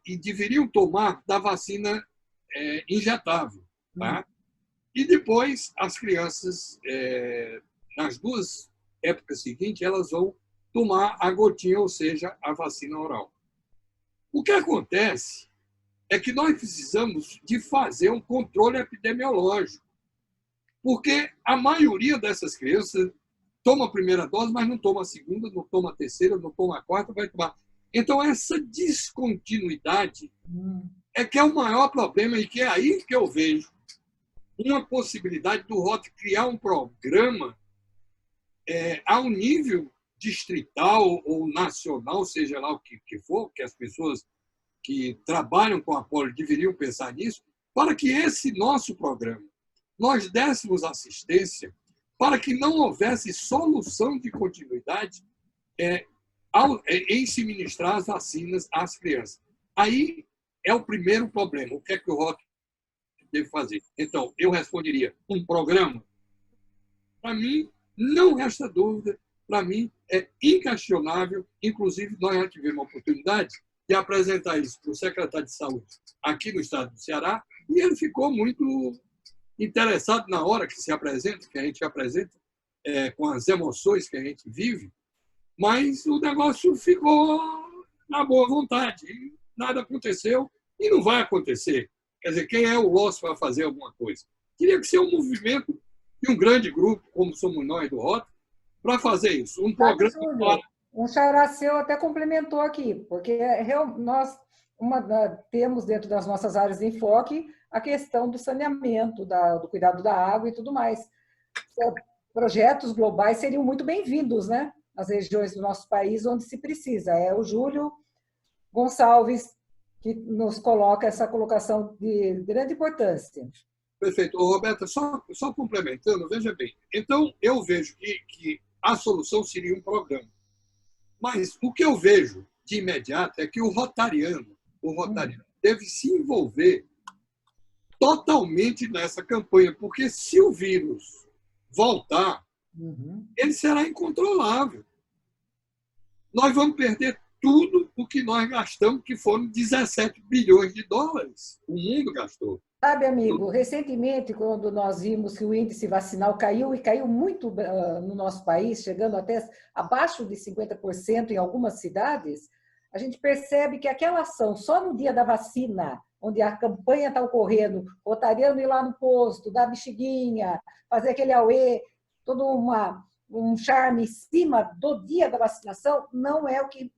e deveriam tomar da vacina injetável. Tá? E depois as crianças, nas 2 épocas seguintes, elas vão tomar a gotinha, ou seja, a vacina oral. O que acontece é que nós precisamos de fazer um controle epidemiológico, porque a maioria dessas crianças toma a primeira dose, mas não toma a segunda, não toma a terceira, não toma a quarta, vai tomar. Então, essa descontinuidade é que é o maior problema e que é aí que eu vejo uma possibilidade do Rotary criar um programa ao nível distrital ou nacional, seja lá o que for, que as pessoas que trabalham com a polio deveriam pensar nisso, para que esse nosso programa, nós dessemos assistência para que não houvesse solução de continuidade em se ministrar as vacinas às crianças. Aí é o primeiro problema. O que é que o Rotary deve fazer? Então, eu responderia, um programa, para mim, não resta dúvida, para mim, é inquestionável. Inclusive, nós já tivemos a oportunidade de apresentar isso para o secretário de Saúde aqui no estado do Ceará, e ele ficou muito interessado na hora que se apresenta, que a gente apresenta, com as emoções que a gente vive, mas o negócio ficou na boa vontade. E nada aconteceu e não vai acontecer. Quer dizer, quem é o Loss para fazer alguma coisa? Teria que ser um movimento de um grande grupo, como somos nós do Rotary, para fazer isso. Um programa. Um xará seu até complementou aqui, porque nós temos dentro das nossas áreas de enfoque a questão do saneamento, do cuidado da água e tudo mais. Projetos globais seriam muito bem-vindos, né? Nas regiões do nosso país onde se precisa. É o Júlio Gonçalves que nos coloca essa colocação de grande importância. Perfeito. Roberta, só complementando, veja bem. Então, eu vejo que a solução seria um programa. Mas o que eu vejo de imediato é que o rotariano deve se envolver totalmente nessa campanha, porque se o vírus voltar, ele será incontrolável. Nós vamos perder tudo o que nós gastamos, que foram 17 bilhões de dólares. O mundo gastou. Sabe, amigo, recentemente, quando nós vimos que o índice vacinal caiu, e caiu muito no nosso país, chegando até abaixo de 50% em algumas cidades, a gente percebe que aquela ação, só no dia da vacina, onde a campanha está ocorrendo, o rotariano ir lá no posto, dar bexiguinha, fazer aquele auê, todo um charme em cima do dia da vacinação, não é o que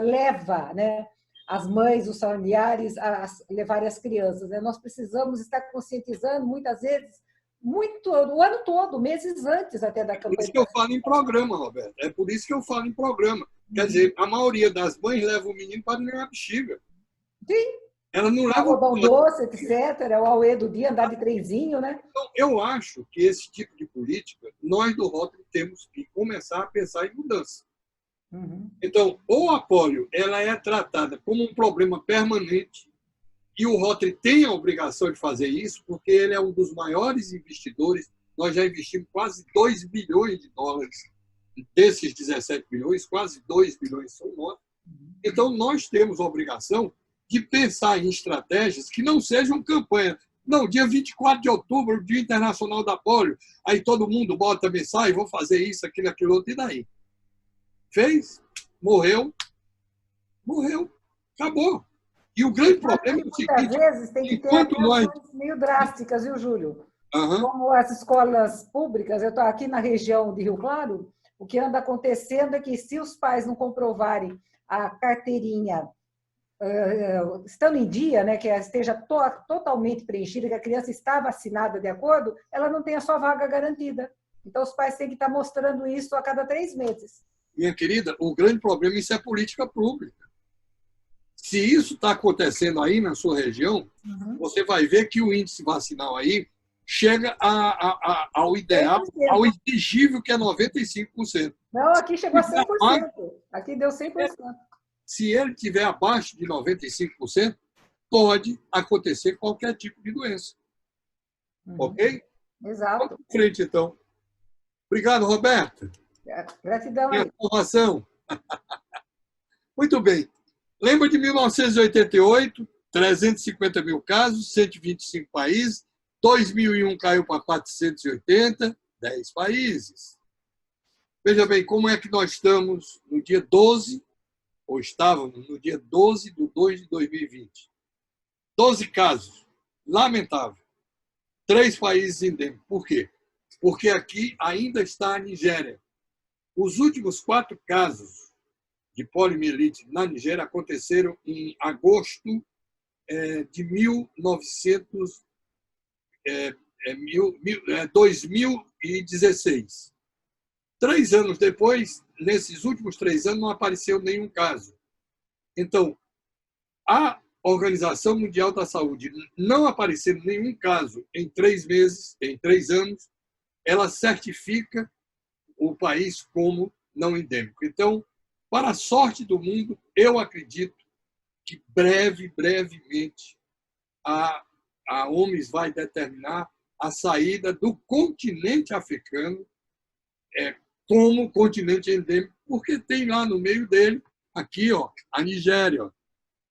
leva, né, as mães, os familiares a levarem as crianças. Né? Nós precisamos estar conscientizando, muitas vezes, o ano todo, meses antes até da campanha. É por isso que eu falo em programa, Roberto. É por isso que eu falo em programa. Quer dizer, a maioria das mães leva o menino para ganhar a bexiga. Sim. Ela não leva o doce, etc., o auê do dia, andar de trenzinho, né? Então, eu acho que esse tipo de política, nós do Rotary temos que começar a pensar em mudança. Então, ou a polio ela é tratada como um problema permanente, e o Rotary tem a obrigação de fazer isso, porque ele é um dos maiores investidores. Nós já investimos quase 2 bilhões de dólares. Desses 17 bilhões, quase 2 bilhões são nossos. Então, nós temos a obrigação de pensar em estratégias que não sejam campanha. Não, dia 24 de outubro, Dia Internacional da Polio, aí todo mundo bota mensagem, vou fazer isso, aquilo, outro, e daí? Fez, morreu, acabou. E o grande problema é o seguinte... Muitas vezes tem que ter ações meio drásticas, viu, Júlio? Como as escolas públicas, eu estou aqui na região de Rio Claro, o que anda acontecendo é que se os pais não comprovarem a carteirinha estando em dia, né, que esteja totalmente preenchida, que a criança está vacinada de acordo, ela não tem a sua vaga garantida. Então, os pais têm que estar mostrando isso a cada 3 meses. Minha querida, o grande problema, isso é política pública. Se isso está acontecendo aí na sua região, você vai ver que o índice vacinal aí chega ao ideal, 100%. ao exigível, que é 95%. Não, aqui chegou a 100%. Aqui deu 100%. Se ele estiver abaixo de 95%, pode acontecer qualquer tipo de doença. Ok? Exato. Vamos em frente, então. Obrigado, Roberto. Gratidão Minha aí. informação. Muito bem. Lembra de 1988, 350 mil casos, 125 países. 2001 caiu para 480, 10 países. Veja bem, como é que nós estamos no dia 12, ou estávamos no dia 12 de 2 de 2020. 12 casos. Lamentável. 3 países endêmicos. Por quê? Porque aqui ainda está a Nigéria. Os últimos 4 casos de poliomielite na Nigéria aconteceram em agosto de 2016. 3 anos depois, nesses últimos 3 anos, não apareceu nenhum caso. Então, a Organização Mundial da Saúde, não aparecendo nenhum caso em 3 meses, em 3 anos, ela certifica o país como não endêmico. Então, para a sorte do mundo, eu acredito que brevemente, a OMS vai determinar a saída do continente africano como continente endêmico, porque tem lá no meio dele, aqui, ó, a Nigéria, ó,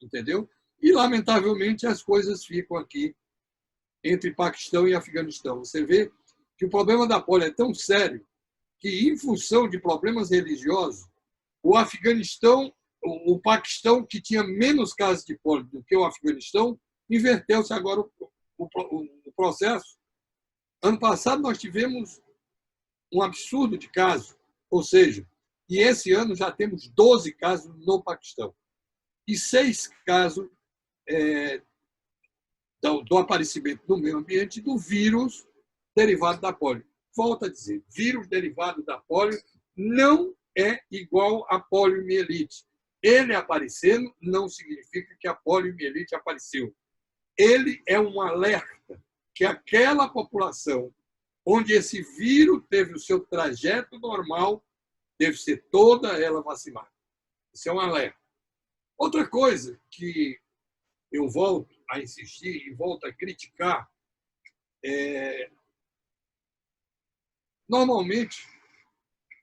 entendeu? E, lamentavelmente, as coisas ficam aqui entre Paquistão e Afeganistão. Você vê que o problema da polio é tão sério que, em função de problemas religiosos, o Afeganistão, o Paquistão, que tinha menos casos de polio do que o Afeganistão, inverteu-se agora o processo. Ano passado, nós tivemos um absurdo de casos, ou seja, e esse ano já temos 12 casos no Paquistão e 6 casos do aparecimento no meio ambiente do vírus derivado da polio. Volto a dizer, vírus derivado da polio não é igual a poliomielite. Ele aparecendo não significa que a poliomielite apareceu. Ele é um alerta que aquela população onde esse vírus teve o seu trajeto normal deve ser toda ela vacinada. Isso é um alerta. Outra coisa que eu volto a insistir e volto a criticar normalmente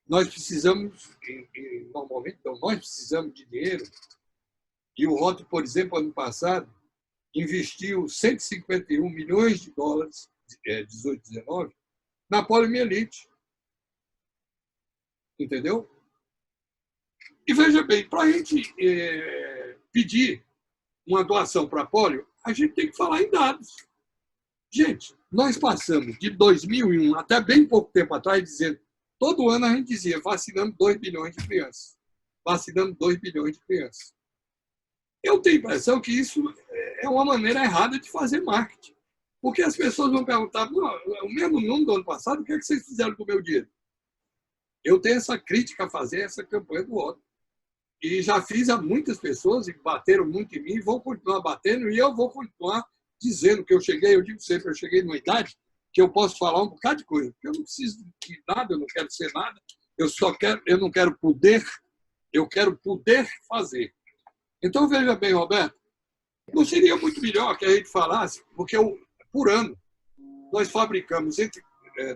nós precisamos de dinheiro. E o Rotary, por exemplo, ano passado, investiu 151 milhões de dólares, 18, 19, na poliomielite. Entendeu? E veja bem, para a gente pedir uma doação para a polio, a gente tem que falar em dados. Gente, nós passamos de 2001 até bem pouco tempo atrás dizendo, todo ano a gente dizia, vacinando 2 bilhões de crianças. Vacinando 2 bilhões de crianças. Eu tenho a impressão que isso é uma maneira errada de fazer marketing. Porque as pessoas vão perguntar, o mesmo número do ano passado, o que é que vocês fizeram com o meu dinheiro? Eu tenho essa crítica a fazer, essa campanha do ódio. E já fiz a muitas pessoas, e bateram muito em mim, e vão continuar batendo, e eu vou continuar dizendo que eu digo sempre, eu cheguei numa idade que eu posso falar um bocado de coisa. Porque eu não preciso de nada, eu não quero ser nada, eu não quero poder, eu quero poder fazer. Então, veja bem, Roberto, não seria muito melhor que a gente falasse, porque por ano, nós fabricamos,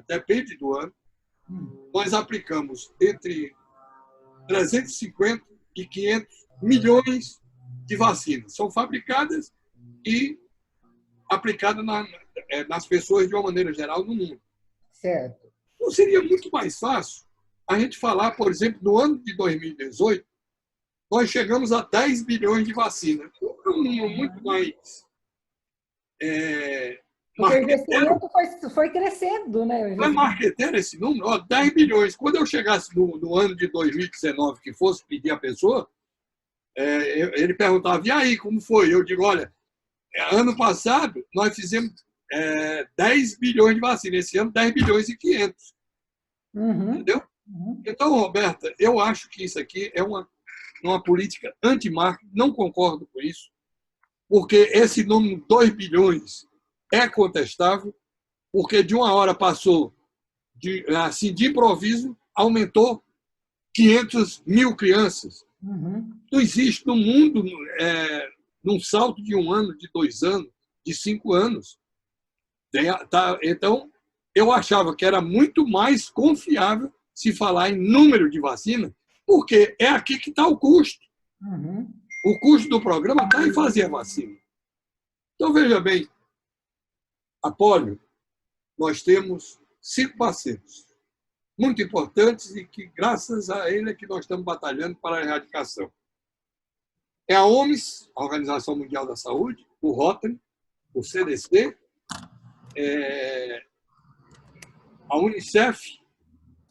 depende do ano, nós aplicamos entre 350 e 500 milhões de vacinas. São fabricadas e aplicadas nas pessoas de uma maneira geral no mundo. Certo. Não seria muito mais fácil a gente falar, por exemplo, no ano de 2018, nós chegamos a 10 bilhões de vacinas. É um número muito mais... Porque o investimento foi crescendo, né? Não é marqueteiro esse número? 10 bilhões. Quando eu chegasse no ano de 2019, que fosse pedir a pessoa, ele perguntava, e aí, como foi? Eu digo, olha, ano passado nós fizemos 10 bilhões de vacinas, esse ano 10 bilhões e 500. Entendeu? Então, Roberta, eu acho que isso aqui é uma numa política anti-marketing, não concordo com isso, porque esse número 2 bilhões é contestável, porque de uma hora passou, de improviso, aumentou 500 mil crianças. Não existe no mundo, num salto de 1 ano, de 2 anos, de 5 anos. Então, eu achava que era muito mais confiável se falar em número de vacina, porque é aqui que está o custo. O custo do programa está em fazer a vacina. Então, veja bem, a polio, nós temos 5 parceiros muito importantes e que, graças a ele, é que nós estamos batalhando para a erradicação. É a OMS, a Organização Mundial da Saúde, o Rotary, o CDC, a Unicef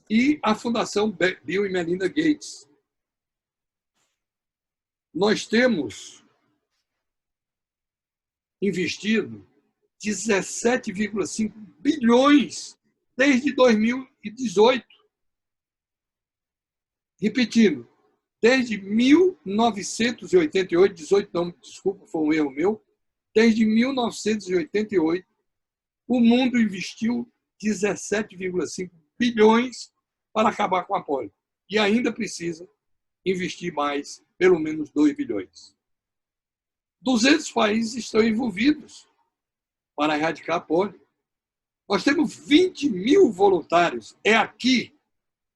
e a Fundação Bill e Melinda Gates. Nós temos investido 17,5 bilhões desde 2018. Repetindo, desde 1988, 18 não, desculpa, foi um erro meu, desde 1988, o mundo investiu 17,5 bilhões para acabar com a polio. E ainda precisa investir mais, pelo menos 2 bilhões. 200 países estão envolvidos para erradicar a polio. Nós temos 20 mil voluntários. É aqui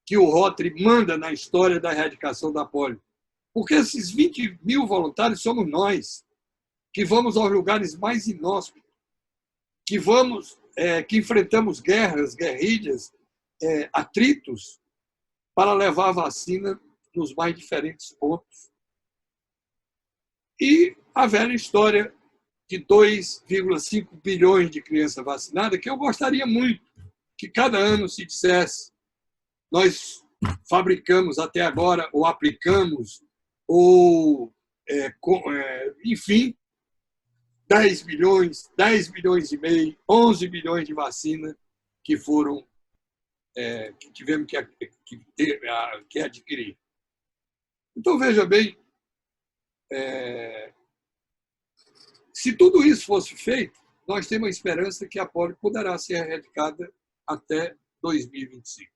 que o Rotary manda na história da erradicação da polio. Porque esses 20 mil voluntários somos nós, que vamos aos lugares mais inóspitos, que enfrentamos guerras, guerrilhas, atritos, para levar a vacina nos mais diferentes pontos. E a velha história de 2,5 bilhões de crianças vacinadas, que eu gostaria muito que cada ano se dissesse: nós fabricamos até agora, ou aplicamos, ou, enfim, 10 bilhões e meio, 11 bilhões de vacina que foram, que tivemos que adquirir. Então, veja bem, se tudo isso fosse feito, nós temos a esperança que a polio poderá ser erradicada até 2025.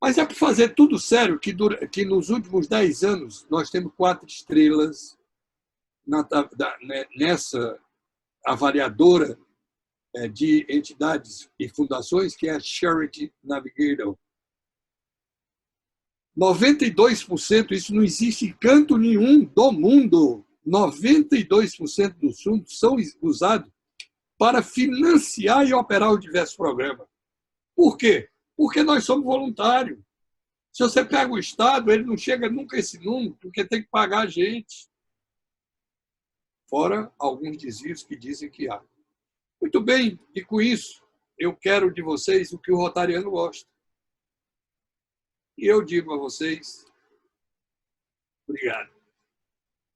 Mas é para fazer tudo sério que nos últimos 10 anos nós temos 4 estrelas nessa avaliadora de entidades e fundações, que é a Charity Navigator. 92%, isso não existe em canto nenhum do mundo, 92% dos fundos são usados para financiar e operar os diversos programas. Por quê? Porque nós somos voluntários. Se você pega o Estado, ele não chega nunca a esse número, porque tem que pagar a gente. Fora alguns desvios que dizem que há. Muito bem, e com isso, eu quero de vocês o que o rotariano gosta. E eu digo a vocês, obrigado.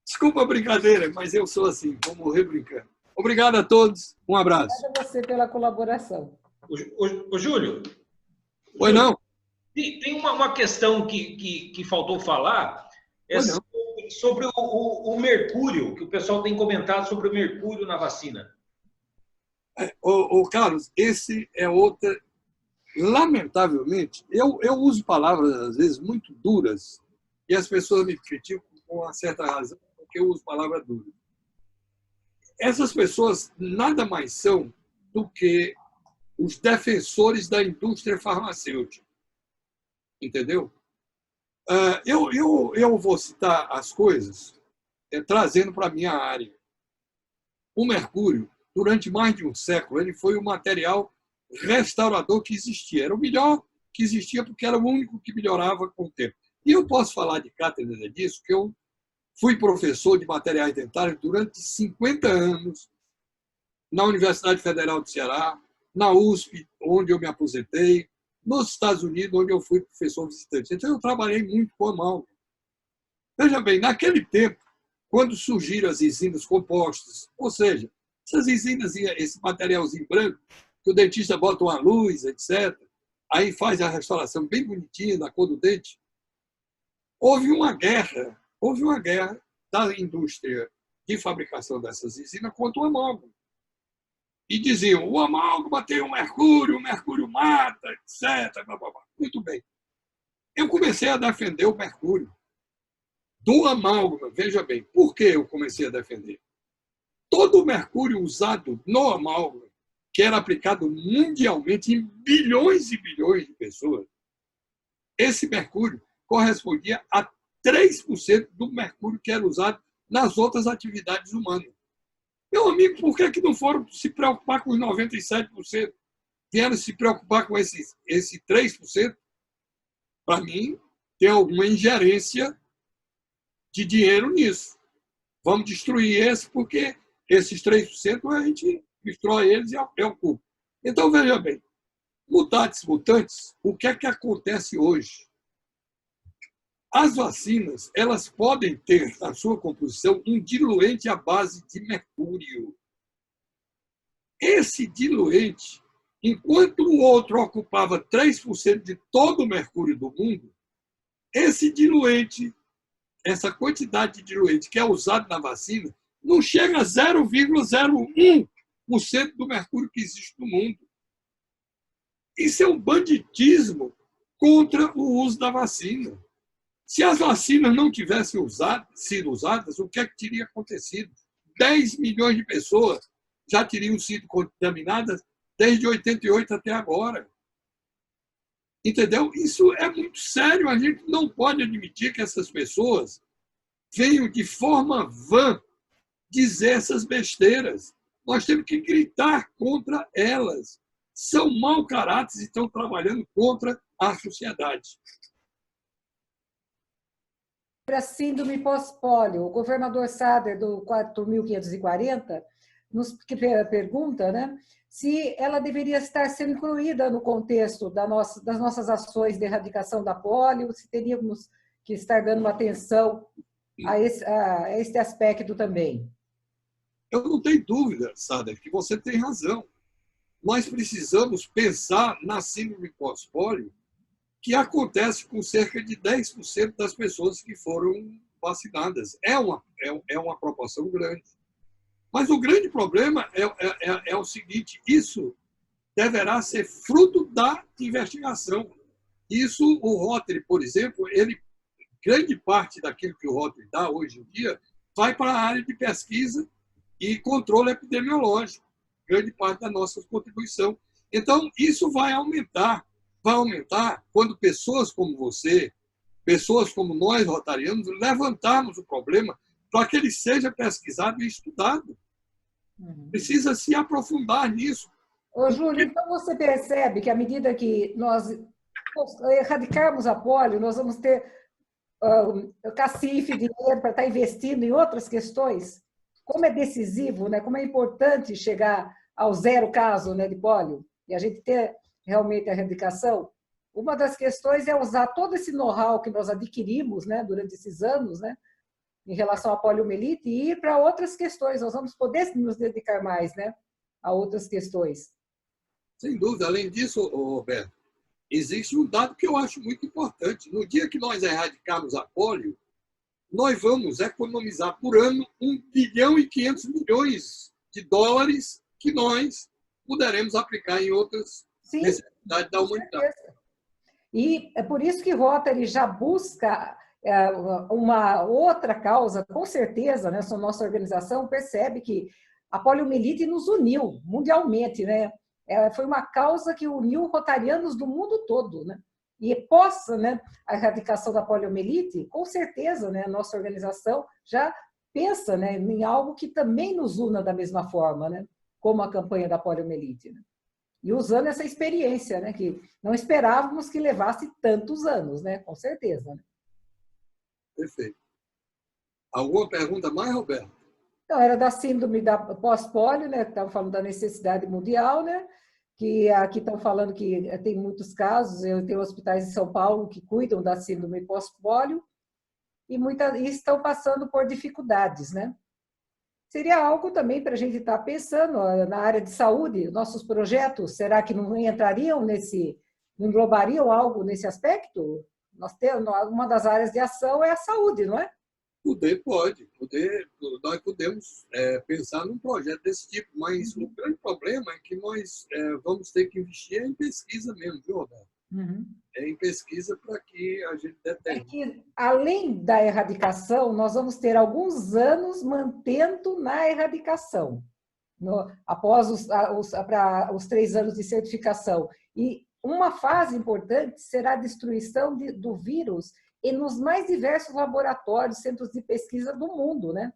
Desculpa a brincadeira, mas eu sou assim, vou morrer brincando. Obrigado a todos, um abraço. Obrigada a você pela colaboração. Ô Júlio. Oi, não? Tem uma questão que faltou falar, sobre o mercúrio, que o pessoal tem comentado sobre o mercúrio na vacina. Carlos, esse é outra... Lamentavelmente, eu uso palavras, às vezes, muito duras, e as pessoas me criticam com uma certa razão, porque eu uso palavras duras. Essas pessoas nada mais são do que os defensores da indústria farmacêutica. Entendeu? Eu vou citar as coisas trazendo para a minha área. O mercúrio, durante mais de um século, ele foi o material restaurador que existia. Era o melhor que existia porque era o único que melhorava com o tempo. E eu posso falar de cátedra disso, que eu fui professor de materiais dentários durante 50 anos na Universidade Federal do Ceará, na USP, onde eu me aposentei, nos Estados Unidos, onde eu fui professor visitante. Então, eu trabalhei muito com a amálgama. Veja bem, naquele tempo, quando surgiram as resinas compostas, ou seja, essas resinas, esse materialzinho branco, que o dentista bota uma luz, etc., aí faz a restauração bem bonitinha, na cor do dente. Houve uma guerra houve uma guerra da indústria de fabricação dessas resinas contra o amálgama. E diziam, o amálgama tem o mercúrio mata, etc. Blá, blá, blá. Muito bem. Eu comecei a defender o mercúrio do amálgama. Veja bem, por que eu comecei a defender? Todo o mercúrio usado no amálgama, que era aplicado mundialmente em bilhões e bilhões de pessoas, esse mercúrio correspondia a 3% do mercúrio que era usado nas outras atividades humanas. Meu amigo, por que não foram se preocupar com os 97%? Vieram se preocupar com esse 3%? Para mim, tem alguma ingerência de dinheiro nisso. Vamos destruir esse, porque esses 3% a gente destrói eles e é o culpa. Então, veja bem, mutatis mutandis, o que é que acontece hoje? As vacinas, elas podem ter na sua composição um diluente à base de mercúrio. Esse diluente, enquanto o outro ocupava 3% de todo o mercúrio do mundo, esse diluente, essa quantidade de diluente que é usado na vacina, não chega a 0,01% do mercúrio que existe no mundo. Isso é um banditismo contra o uso da vacina. Se as vacinas não tivessem sido usadas, o que é que teria acontecido? 10 milhões de pessoas já teriam sido contaminadas desde 88 até agora. Entendeu? Isso é muito sério. A gente não pode admitir que essas pessoas venham de forma vã dizer essas besteiras. Nós temos que gritar contra elas. São mau caráter e estão trabalhando contra a sociedade. A síndrome pós-pólio, o governador Sader, do 4.540, nos pergunta, né, se ela deveria estar sendo incluída no contexto das nossas ações de erradicação da pólio, se teríamos que estar dando uma atenção a esse aspecto também. Eu não tenho dúvida, Sader, que você tem razão. Nós precisamos pensar na síndrome pós-pólio, que acontece com cerca de 10% das pessoas que foram vacinadas. É uma proporção grande. Mas o grande problema é o seguinte, isso deverá ser fruto da investigação. Isso, o Rotary, por exemplo, grande parte daquilo que o Rotary dá hoje em dia vai para a área de pesquisa e controle epidemiológico, grande parte da nossa contribuição. Então, isso vai aumentar quando pessoas como você, pessoas como nós, rotarianos, levantarmos o problema para que ele seja pesquisado e estudado. Precisa se aprofundar nisso. Ô, Júlio, então você percebe que à medida que nós erradicarmos a pólio, nós vamos ter cacife, dinheiro para estar investindo em outras questões? Como é decisivo, né? Como é importante chegar ao zero caso, né, de pólio e a gente ter realmente a erradicação. Uma das questões é usar todo esse know-how que nós adquirimos, né, durante esses anos, né, em relação à poliomielite e ir para outras questões. Nós vamos poder nos dedicar mais, né, a outras questões. Sem dúvida. Além disso, Roberto, existe um dado que eu acho muito importante. No dia que nós erradicarmos a polio, nós vamos economizar por ano 1 bilhão e 500 milhões de dólares que nós poderemos aplicar em outras necessidades da humanidade. E é por isso que Rotary já busca uma outra causa, com certeza, né? A nossa organização percebe que a poliomielite nos uniu mundialmente, né? Foi uma causa que uniu rotarianos do mundo todo, né? E possa, né, a erradicação da poliomielite, com certeza, né, a nossa organização já pensa, né, em algo que também nos una da mesma forma, né? Como a campanha da poliomielite, né? E usando essa experiência, né, que não esperávamos que levasse tantos anos, né, com certeza. Né? Perfeito. Alguma pergunta mais, Roberto? Então, era da síndrome da pós-pólio, né, que estavam falando da necessidade mundial, né, que aqui estão falando que tem muitos casos, eu tenho hospitais em São Paulo que cuidam da síndrome pós-pólio e estão passando por dificuldades, né? Seria algo também para a gente estar pensando na área de saúde, nossos projetos, será que não entrariam não englobariam algo nesse aspecto? Nós temos, uma das áreas de ação é a saúde, não é? Nós podemos pensar num projeto desse tipo, mas o grande problema é que nós vamos ter que investir em pesquisa mesmo, viu, Roberto? Em pesquisa para que a gente determine. É que, além da erradicação, nós vamos ter alguns anos mantendo na erradicação, após os 3 anos de certificação. E uma fase importante será a destruição do vírus e nos mais diversos laboratórios, centros de pesquisa do mundo, né?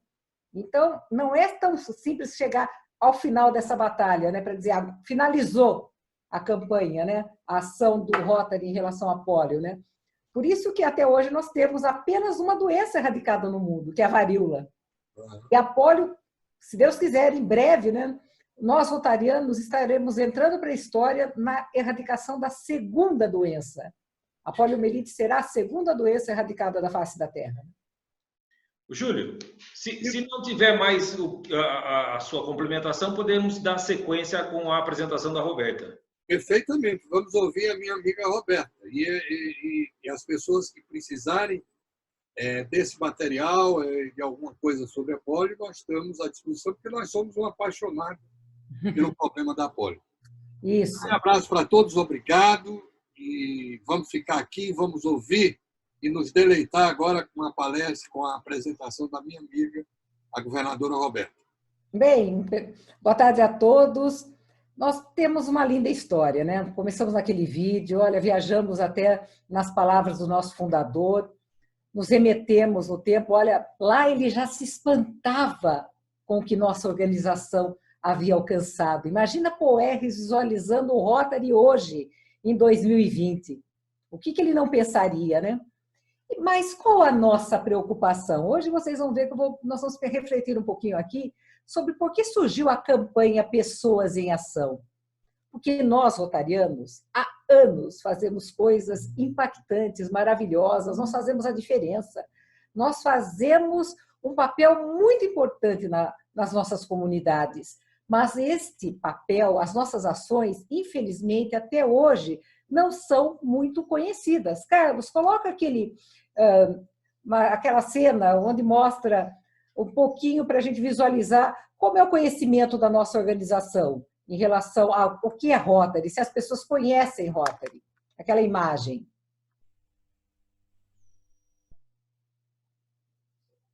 Então, não é tão simples chegar ao final dessa batalha, né? Para dizer, finalizou a campanha, né? A ação do Rotary em relação à pólio, né? Por isso que até hoje nós temos apenas uma doença erradicada no mundo, que é a varíola. E a pólio, se Deus quiser, em breve, né? Nós, rotarianos, estaremos entrando para a história na erradicação da segunda doença. A poliomielite será a segunda doença erradicada da face da Terra. Júlio, se não tiver mais a sua complementação, podemos dar sequência com a apresentação da Roberta. Perfeitamente. Vamos ouvir a minha amiga Roberta. E as pessoas que precisarem desse material, de alguma coisa sobre a polio, nós estamos à disposição, porque nós somos um apaixonado pelo problema da polio. Isso. Um abraço para todos, obrigado. E vamos ficar aqui, vamos ouvir e nos deleitar agora com a palestra, com a apresentação da minha amiga, a governadora Roberta. Bem, boa tarde a todos. Nós temos uma linda história, né? Começamos naquele vídeo, olha, viajamos até nas palavras do nosso fundador, nos remetemos no tempo, olha, lá ele já se espantava com o que nossa organização havia alcançado. Imagina Poerres visualizando o Rotary hoje, em 2020. O que ele não pensaria, né? Mas qual a nossa preocupação? Hoje vocês vão ver que nós vamos refletir um pouquinho aqui sobre por que surgiu a campanha Pessoas em Ação. Porque nós, rotarianos, há anos fazemos coisas impactantes, maravilhosas, nós fazemos a diferença. Nós fazemos um papel muito importante nas nossas comunidades. Mas este papel, as nossas ações, infelizmente, até hoje, não são muito conhecidas. Carlos, coloca aquela cena onde mostra um pouquinho para a gente visualizar como é o conhecimento da nossa organização em relação ao que é Rotary, se as pessoas conhecem Rotary. Aquela imagem.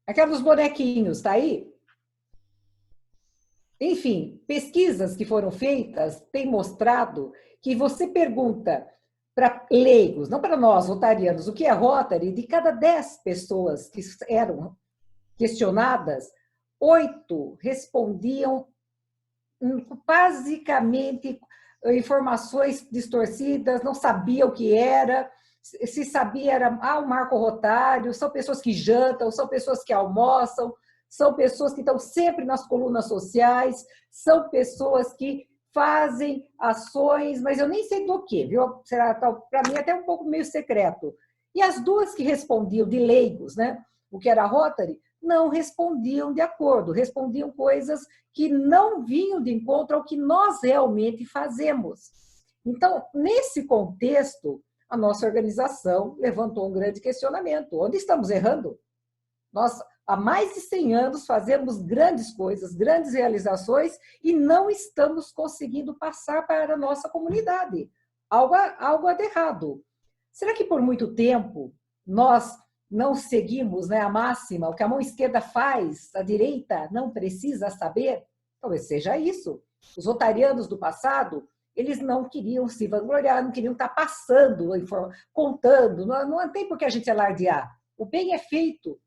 Aqueles bonequinhos, está aí? Enfim, pesquisas que foram feitas têm mostrado que você pergunta para leigos, não para nós, rotarianos, o que é Rotary, de cada 10 pessoas que eram questionadas, 8 respondiam basicamente informações distorcidas, não sabia o que era, se sabia era o marco rotário, são pessoas que jantam, são pessoas que almoçam, são pessoas que estão sempre nas colunas sociais, são pessoas que fazem ações, mas eu nem sei do que, viu? Para mim até um pouco meio secreto. E as 2 que respondiam de leigos, né? O que era Rotary, não respondiam de acordo, respondiam coisas que não vinham de encontro ao que nós realmente fazemos. Então, nesse contexto, a nossa organização levantou um grande questionamento. Onde estamos errando? Nós, há mais de 100 anos, fazemos grandes coisas, grandes realizações e não estamos conseguindo passar para a nossa comunidade. Algo de errado. Será que por muito tempo nós não seguimos, né, a máxima, o que a mão esquerda faz, a direita não precisa saber? Talvez seja isso. Os rotarianos do passado, eles não queriam se vangloriar, não queriam estar passando, contando. Não tem por que a gente alardear. O bem é feito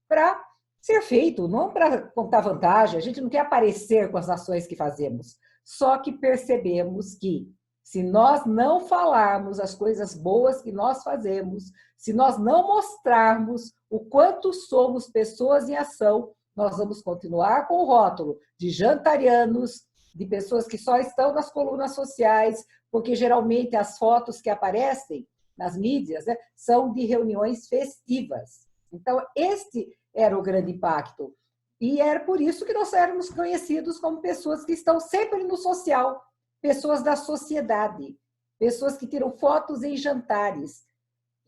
para ser feito, não para contar vantagem. A gente não quer aparecer com as ações que fazemos. Só que percebemos que, se nós não falarmos as coisas boas que nós fazemos, se nós não mostrarmos o quanto somos pessoas em ação, nós vamos continuar com o rótulo de jantarianos, de pessoas que só estão nas colunas sociais, porque geralmente as fotos que aparecem nas mídias, né, são de reuniões festivas. Então, este era o grande impacto. E era por isso que nós éramos conhecidos como pessoas que estão sempre no social, pessoas da sociedade, pessoas que tiram fotos em jantares.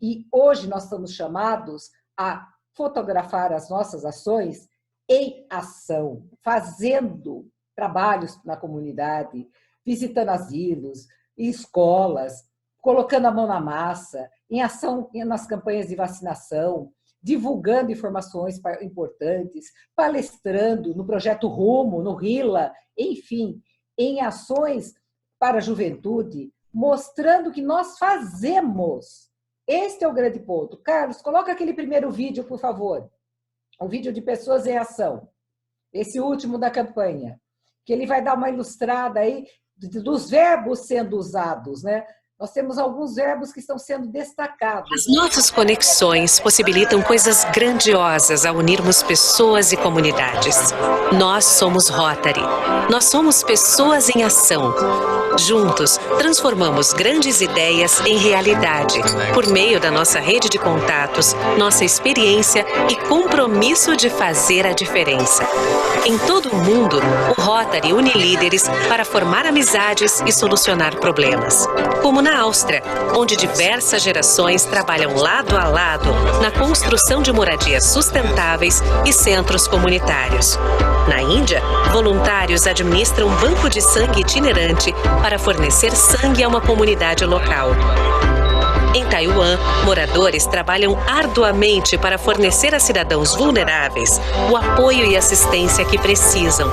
E hoje nós somos chamados a fotografar as nossas ações em ação, fazendo trabalhos na comunidade, visitando asilos, escolas, colocando a mão na massa, em ação nas campanhas de vacinação, divulgando informações importantes, palestrando no Projeto Rumo, no RILA, enfim, em ações para a juventude, mostrando que nós fazemos. Este é o grande ponto. Carlos, coloca aquele primeiro vídeo, por favor. O vídeo de pessoas em ação. Esse último da campanha. Que ele vai dar uma ilustrada aí dos verbos sendo usados, né? Nós temos alguns verbos que estão sendo destacados. As nossas conexões possibilitam coisas grandiosas ao unirmos pessoas e comunidades. Nós somos Rotary. Nós somos pessoas em ação. Juntos, transformamos grandes ideias em realidade, por meio da nossa rede de contatos, nossa experiência e compromisso de fazer a diferença. Em todo o mundo, o Rotary une líderes para formar amizades e solucionar problemas. Como na Áustria, onde diversas gerações trabalham lado a lado na construção de moradias sustentáveis e centros comunitários. Na Índia, voluntários administram um banco de sangue itinerante para fornecer sangue a uma comunidade local. Em Taiwan, moradores trabalham arduamente para fornecer a cidadãos vulneráveis o apoio e assistência que precisam.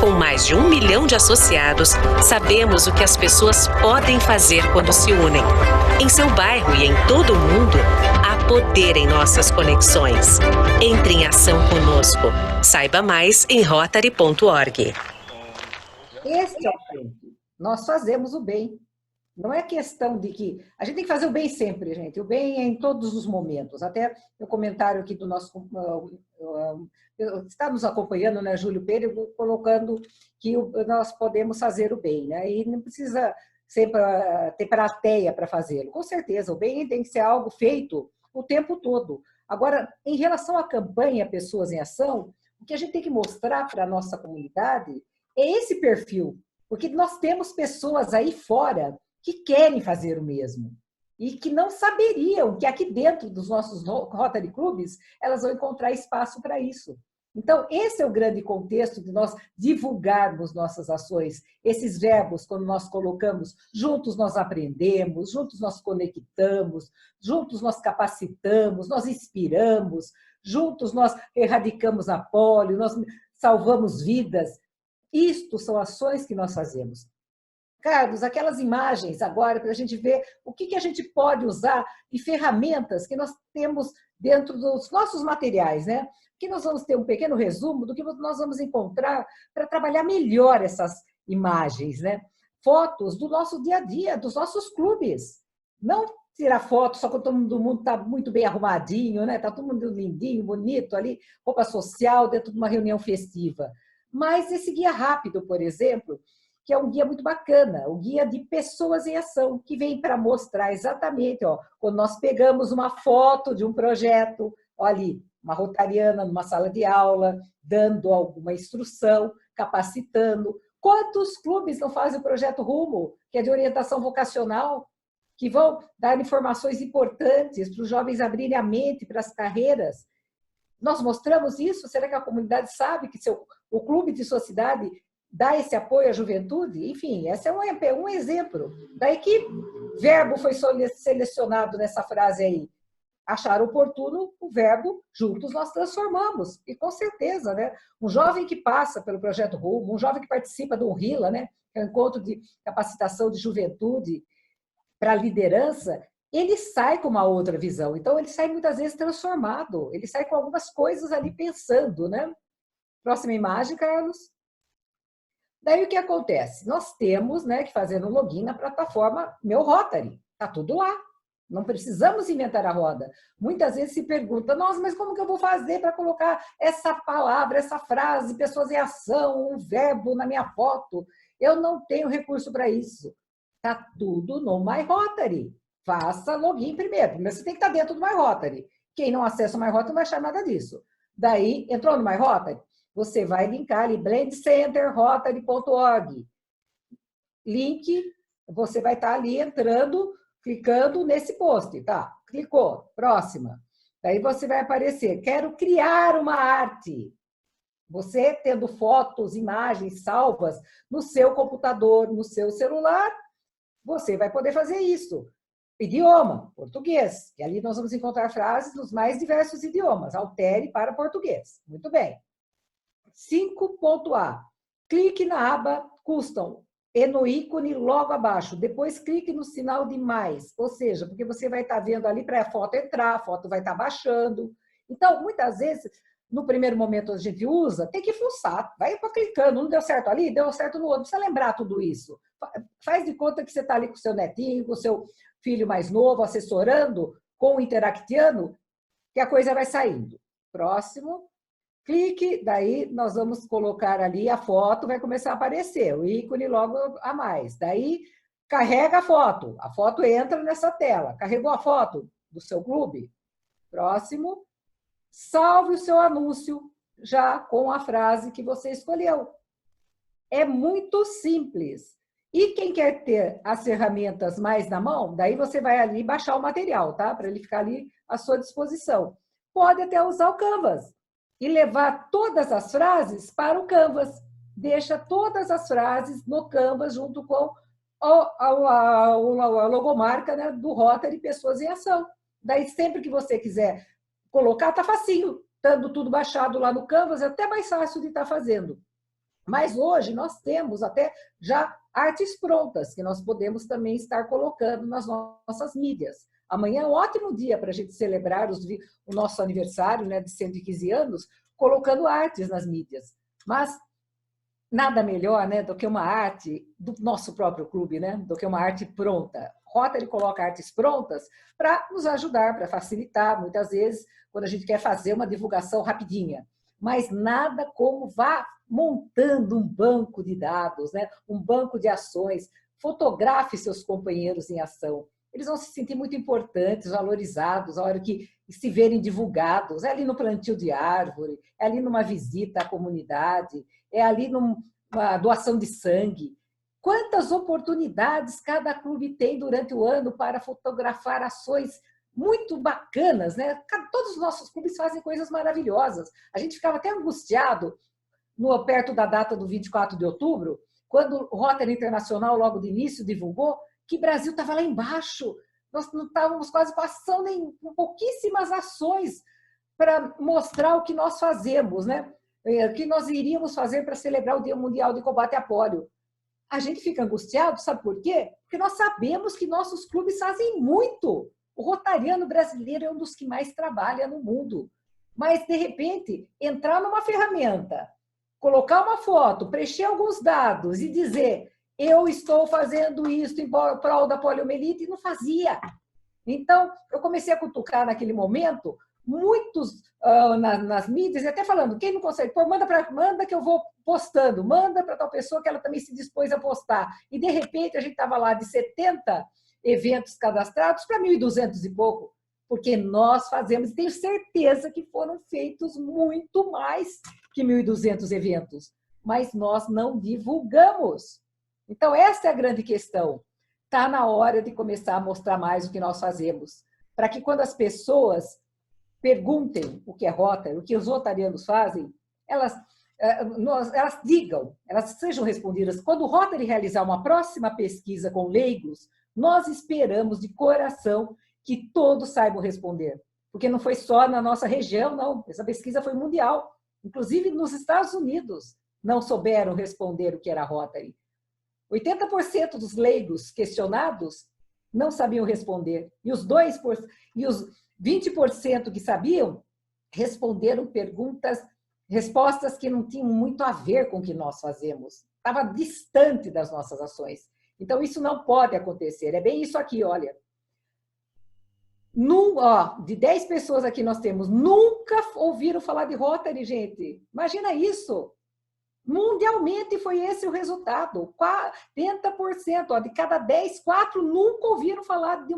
Com mais de 1 milhão de associados, sabemos o que as pessoas podem fazer quando se unem. Em seu bairro e em todo o mundo, há poder em nossas conexões. Entre em ação conosco. Saiba mais em rotary.org. Este é o ponto. Nós fazemos o bem. Não é questão de que... A gente tem que fazer o bem sempre, gente. O bem é em todos os momentos. Até o comentário aqui do nosso... Está nos acompanhando, né, Júlio Pereira, colocando que nós podemos fazer o bem, né? E não precisa sempre ter plateia para fazê-lo. Com certeza, o bem tem que ser algo feito o tempo todo. Agora, em relação à campanha Pessoas em Ação, o que a gente tem que mostrar para a nossa comunidade é esse perfil. Porque nós temos pessoas aí fora que querem fazer o mesmo e que não saberiam que aqui dentro dos nossos Rotary Clubs elas vão encontrar espaço para isso. Então, esse é o grande contexto de nós divulgarmos nossas ações. Esses verbos, quando nós colocamos, juntos nós aprendemos, juntos nós conectamos, juntos nós capacitamos, nós inspiramos, juntos nós erradicamos a polio, nós salvamos vidas. Isto são ações que nós fazemos. Carlos, aquelas imagens agora para a gente ver o que a gente pode usar de ferramentas que nós temos dentro dos nossos materiais, né? Que nós vamos ter um pequeno resumo do que nós vamos encontrar para trabalhar melhor essas imagens, né? Fotos do nosso dia a dia, dos nossos clubes. Não tirar foto só quando todo mundo está muito bem arrumadinho, né? Está todo mundo lindinho, bonito ali, roupa social dentro de uma reunião festiva. Mas esse guia rápido, por exemplo, que é um guia muito bacana, o guia de Pessoas em Ação, que vem para mostrar exatamente, ó, quando nós pegamos uma foto de um projeto, ó, ali, uma rotariana numa sala de aula, dando alguma instrução, capacitando. Quantos clubes não fazem o projeto Rumo, que é de orientação vocacional, que vão dar informações importantes para os jovens abrirem a mente para as carreiras? Nós mostramos isso? Será que a comunidade sabe que o clube de sua cidade dá esse apoio à juventude? Enfim, esse é um exemplo. Daí que verbo foi selecionado nessa frase aí? Achar oportuno o verbo juntos nós transformamos. E com certeza, né? Um jovem que passa pelo Projeto Rumo, um jovem que participa do RILA, né? Que é o Encontro de Capacitação de Juventude para a Liderança, ele sai com uma outra visão. Então, ele sai muitas vezes transformado. Ele sai com algumas coisas ali pensando, né? Próxima imagem, Carlos. Daí o que acontece? Nós temos, né, que fazer um login na plataforma Meu Rotary. Está tudo lá. Não precisamos inventar a roda. Muitas vezes se pergunta, nossa, mas como que eu vou fazer para colocar essa palavra, essa frase, pessoas em ação, um verbo na minha foto? Eu não tenho recurso para isso. Está tudo no My Rotary. Faça login primeiro. Primeiro você tem que estar dentro do My Rotary. Quem não acessa o My Rotary não vai achar nada disso. Daí, entrou no My Rotary? Você vai linkar ali, blendcenterrotary.org. Link, você vai estar ali entrando, clicando nesse post, tá? Clicou, próxima. Daí você vai aparecer, quero criar uma arte. Você tendo fotos, imagens salvas no seu computador, no seu celular, você vai poder fazer isso. Idioma, português. E ali nós vamos encontrar frases nos mais diversos idiomas. Altere para português. Muito bem. 5.A. Clique na aba Custom e no ícone logo abaixo. Depois clique no sinal de mais. Ou seja, porque você vai estar vendo ali para a foto entrar, a foto vai estar baixando. Então, muitas vezes, no primeiro momento a gente usa, tem que fuçar. Vai clicando. Não deu certo ali, deu certo no outro. Precisa lembrar tudo isso. Faz de conta que você está ali com o seu netinho, com o seu filho mais novo, assessorando com o Interactiano, que a coisa vai saindo. Próximo. Clique, daí nós vamos colocar ali a foto, vai começar a aparecer, o ícone logo a mais. Daí, carrega a foto entra nessa tela. Carregou a foto do seu clube? Próximo. Salve o seu anúncio já com a frase que você escolheu. É muito simples. E quem quer ter as ferramentas mais na mão, daí você vai ali baixar o material, tá? Para ele ficar ali à sua disposição. Pode até usar o Canvas e levar todas as frases para o Canvas. Deixa todas as frases no Canvas junto com a logomarca, né, do Rotary Pessoas em Ação. Daí, sempre que você quiser colocar, tá facinho. Estando tudo baixado lá no Canvas, é até mais fácil de estar fazendo. Mas hoje nós temos até já artes prontas, que nós podemos também estar colocando nas nossas mídias. Amanhã é um ótimo dia para a gente celebrar o nosso aniversário, né, de 115 anos, colocando artes nas mídias. Mas nada melhor, né, do que uma arte do nosso próprio clube, né, do que uma arte pronta. Rotary coloca artes prontas para nos ajudar, para facilitar, muitas vezes, quando a gente quer fazer uma divulgação rapidinha. Mas nada como vá montando um banco de dados, né, um banco de ações. Fotografe seus companheiros em ação. Eles vão se sentir muito importantes, valorizados, a hora que se verem divulgados. É ali no plantio de árvore, é ali numa visita à comunidade, é ali numa doação de sangue. Quantas oportunidades cada clube tem durante o ano para fotografar ações muito bacanas, né? Todos os nossos clubes fazem coisas maravilhosas. A gente ficava até angustiado perto da data do 24 de outubro, quando o Rotary Internacional, logo de início, divulgou que o Brasil estava lá embaixo. Nós não estávamos quase passando em pouquíssimas ações para mostrar o que nós fazemos, né? O que nós iríamos fazer para celebrar o Dia Mundial de Combate à Pólio. A gente fica angustiado, sabe por quê? Porque nós sabemos que nossos clubes fazem muito. O rotariano brasileiro é um dos que mais trabalha no mundo. Mas, de repente, entrar numa ferramenta, colocar uma foto, preencher alguns dados e dizer eu estou fazendo isso em prol da poliomielite, e não fazia. Então, eu comecei a cutucar naquele momento, muitos nas mídias, e até falando, quem não consegue pôr, manda que eu vou postando, manda para tal pessoa que ela também se dispôs a postar. E, de repente, a gente estava lá de 70 eventos cadastrados para 1.200 e pouco, porque nós fazemos, e tenho certeza que foram feitos muito mais que 1.200 eventos, mas nós não divulgamos. Então, essa é a grande questão. Está na hora de começar a mostrar mais o que nós fazemos, para que quando as pessoas perguntem o que é Rotary, o que os rotarianos fazem, elas digam, elas sejam respondidas. Quando o Rotary realizar uma próxima pesquisa com leigos, nós esperamos de coração que todos saibam responder, porque não foi só na nossa região, não. Essa pesquisa foi mundial. Inclusive, nos Estados Unidos, não souberam responder o que era Rotary. 80% dos leigos questionados não sabiam responder. E os 20% que sabiam responderam respostas que não tinham muito a ver com o que nós fazemos. Estava distante das nossas ações. Então, isso não pode acontecer. É bem isso aqui, olha. De 10 pessoas aqui nós temos, nunca ouviram falar de Rotary, gente. Imagina isso. Mundialmente foi esse o resultado. 40%, de cada 10, 4 nunca ouviram falar de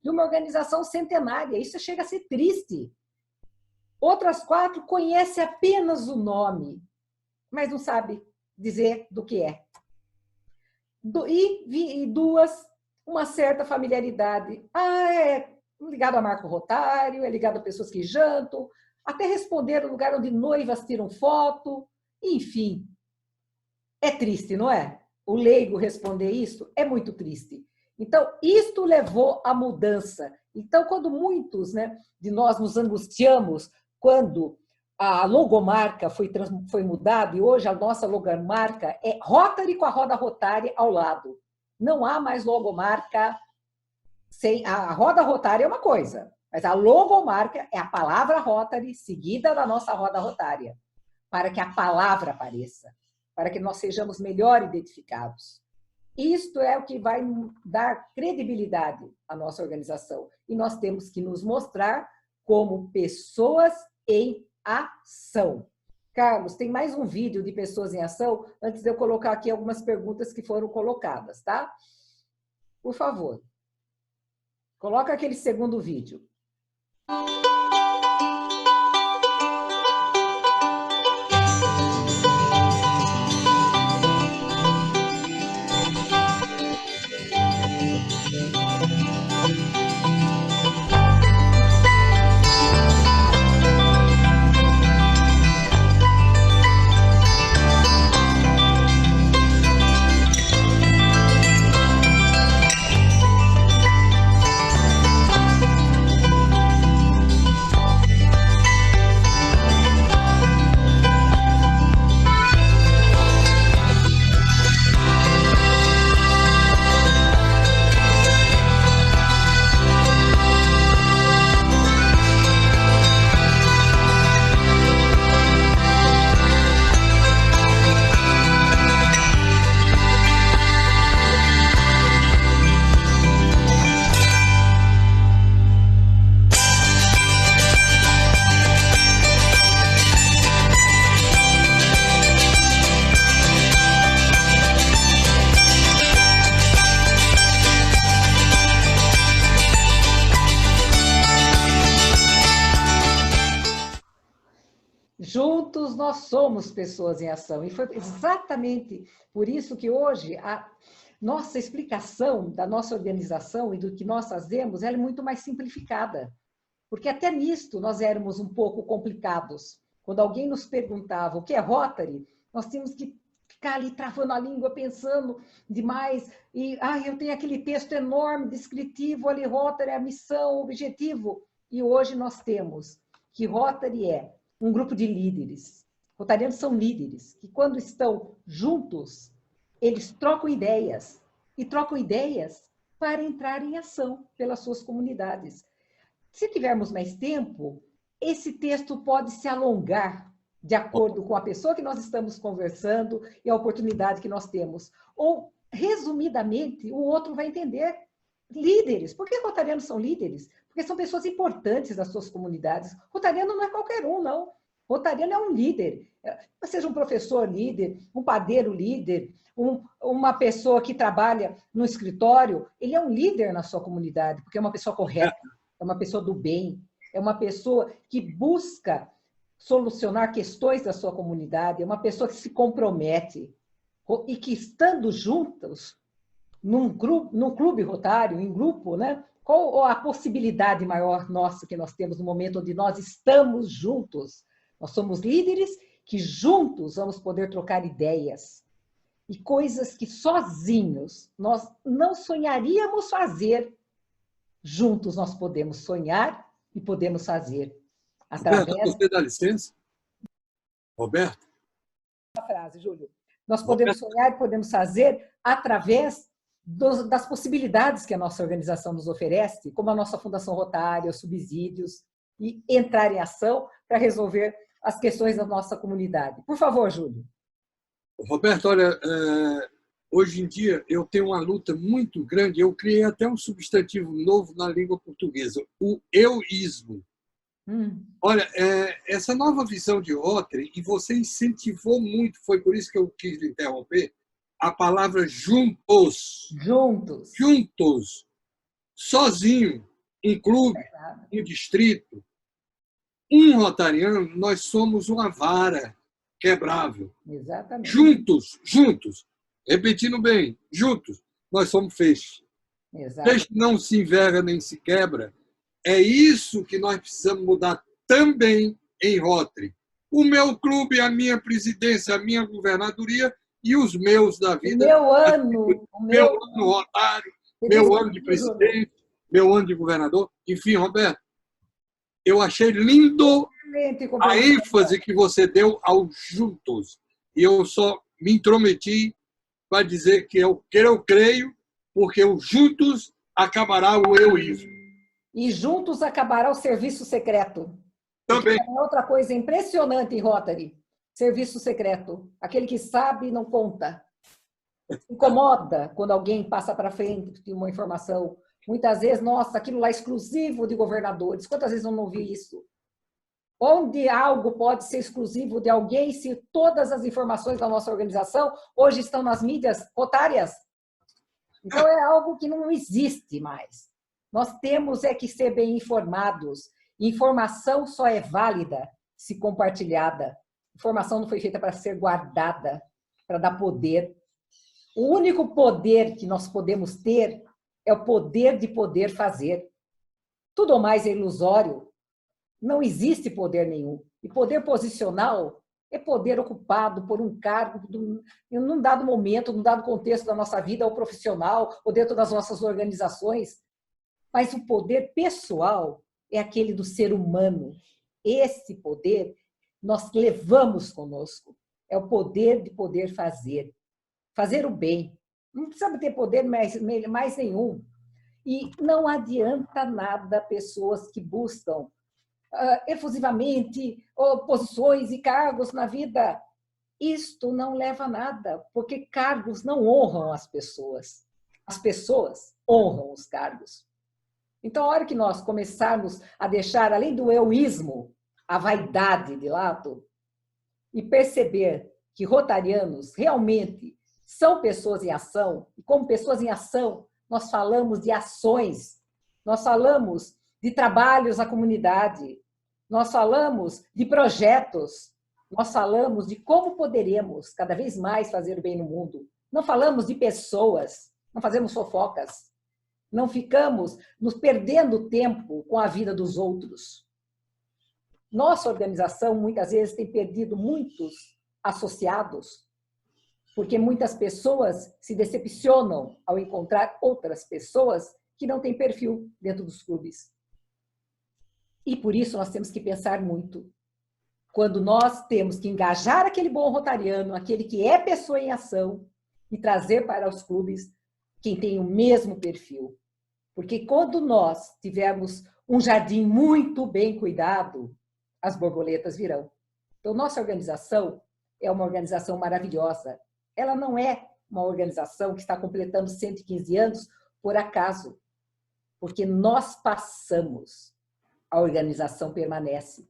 uma organização centenária. Isso chega a ser triste. Outras 4 conhecem apenas o nome, mas não sabem dizer do que é. E 2, uma certa familiaridade. ligado a Marco Rotário, é ligado a pessoas que jantam, até responder no lugar onde noivas tiram foto, enfim. É triste, não é? O leigo responder isso é muito triste. Então, isto levou à mudança. Então, quando muitos, né, de nós nos angustiamos quando a logomarca foi mudada, e hoje a nossa logomarca é Rotary com a roda Rotary ao lado. Não há mais logomarca sem... A roda Rotary é uma coisa, mas a logomarca é a palavra Rotary seguida da nossa roda rotária, para que a palavra apareça, para que nós sejamos melhor identificados. Isto é o que vai dar credibilidade à nossa organização. E nós temos que nos mostrar como pessoas em ação. Carlos, tem mais um vídeo de pessoas em ação, antes de eu colocar aqui algumas perguntas que foram colocadas, tá? Por favor. Coloca aquele segundo vídeo. Juntos nós somos pessoas em ação. E foi exatamente por isso que hoje a nossa explicação da nossa organização e do que nós fazemos ela é muito mais simplificada. Porque até nisto nós éramos um pouco complicados. Quando alguém nos perguntava o que é Rotary, nós tínhamos que ficar ali travando a língua, pensando demais. E eu tenho aquele texto enorme, descritivo, ali, Rotary é a missão, o objetivo. E hoje nós temos que Rotary é um grupo de líderes. Rotarianos são líderes, que quando estão juntos, eles trocam ideias, e trocam ideias para entrar em ação pelas suas comunidades. Se tivermos mais tempo, esse texto pode se alongar de acordo com a pessoa que nós estamos conversando e a oportunidade que nós temos. Ou, resumidamente, o outro vai entender. Líderes. Por que rotarianos são líderes? Porque são pessoas importantes das suas comunidades. Rotariano não é qualquer um, não. Rotariano é um líder. Seja um professor líder, um padeiro líder, uma pessoa que trabalha no escritório, ele é um líder na sua comunidade, porque é uma pessoa correta, é uma pessoa do bem, é uma pessoa que busca solucionar questões da sua comunidade, é uma pessoa que se compromete e que, estando juntos, num clube rotário, em grupo, né? Qual a possibilidade maior nossa que nós temos no momento onde nós estamos juntos? Nós somos líderes que juntos vamos poder trocar ideias e coisas que sozinhos nós não sonharíamos fazer. Juntos nós podemos sonhar e podemos fazer. Roberto, você dá licença? Roberto? Uma frase, Júlio. Nós podemos sonhar e podemos fazer através das possibilidades que a nossa organização nos oferece, como a nossa Fundação Rotária, os subsídios, e entrar em ação para resolver as questões da nossa comunidade. Por favor, Júlio. Roberto, olha, hoje em dia eu tenho uma luta muito grande, eu criei até um substantivo novo na língua portuguesa, o euísmo. Olha, essa nova visão de Rotary, e você incentivou muito, foi por isso que eu quis lhe interromper, a palavra juntos. Juntos. Juntos. Sozinho, em clube, em distrito. Um rotariano, nós somos uma vara quebrável. Exatamente. Juntos, juntos. Repetindo bem, juntos, nós somos feixe. Exatamente. Feixe não se enverga nem se quebra é isso que nós precisamos mudar também em Rotary. O meu clube, a minha presidência, a minha governadoria e os meus da vida. Meu ano. Meu ano Rotário, meu ano de presidente, meu ano de governador. Enfim, Roberto, eu achei lindo a ênfase que você deu aos juntos. E eu só me intrometi para dizer que eu creio, porque o juntos acabará o euísmo. E juntos acabará o serviço secreto. Também. É outra coisa impressionante em Rotary. Serviço secreto. Aquele que sabe não conta. Incomoda quando alguém passa para frente de uma informação. Muitas vezes, nossa, aquilo lá é exclusivo de governadores. Quantas vezes eu não vi isso? Onde algo pode ser exclusivo de alguém se todas as informações da nossa organização hoje estão nas mídias rotárias? Então, é algo que não existe mais. Nós temos que ser bem informados. Informação só é válida se compartilhada. Informação não foi feita para ser guardada, para dar poder. O único poder que nós podemos ter é o poder de poder fazer. Tudo mais é ilusório. Não existe poder nenhum. E poder posicional é poder ocupado por um cargo num dado momento, num dado contexto da nossa vida, ou profissional, ou dentro das nossas organizações. Mas o poder pessoal é aquele do ser humano. Esse poder nós levamos conosco. É o poder de poder fazer. Fazer o bem. Não precisa ter poder mais nenhum. E não adianta nada pessoas que buscam efusivamente posições e cargos na vida. Isto não leva a nada, porque cargos não honram as pessoas. As pessoas honram os cargos. Então, a hora que nós começarmos a deixar, além do euísmo, a vaidade de lado, e perceber que rotarianos realmente são pessoas em ação, e como pessoas em ação, nós falamos de ações, nós falamos de trabalhos à comunidade, nós falamos de projetos, nós falamos de como poderemos cada vez mais fazer o bem no mundo. Não falamos de pessoas, não fazemos fofocas, não ficamos nos perdendo tempo com a vida dos outros. Nossa organização, muitas vezes, tem perdido muitos associados, porque muitas pessoas se decepcionam ao encontrar outras pessoas que não têm perfil dentro dos clubes. E por isso nós temos que pensar muito. Quando nós temos que engajar aquele bom rotariano, aquele que é pessoa em ação, e trazer para os clubes quem tem o mesmo perfil. Porque quando nós tivermos um jardim muito bem cuidado, as borboletas virão. Então, nossa organização é uma organização maravilhosa. Ela não é uma organização que está completando 115 anos por acaso, porque nós passamos, a organização permanece.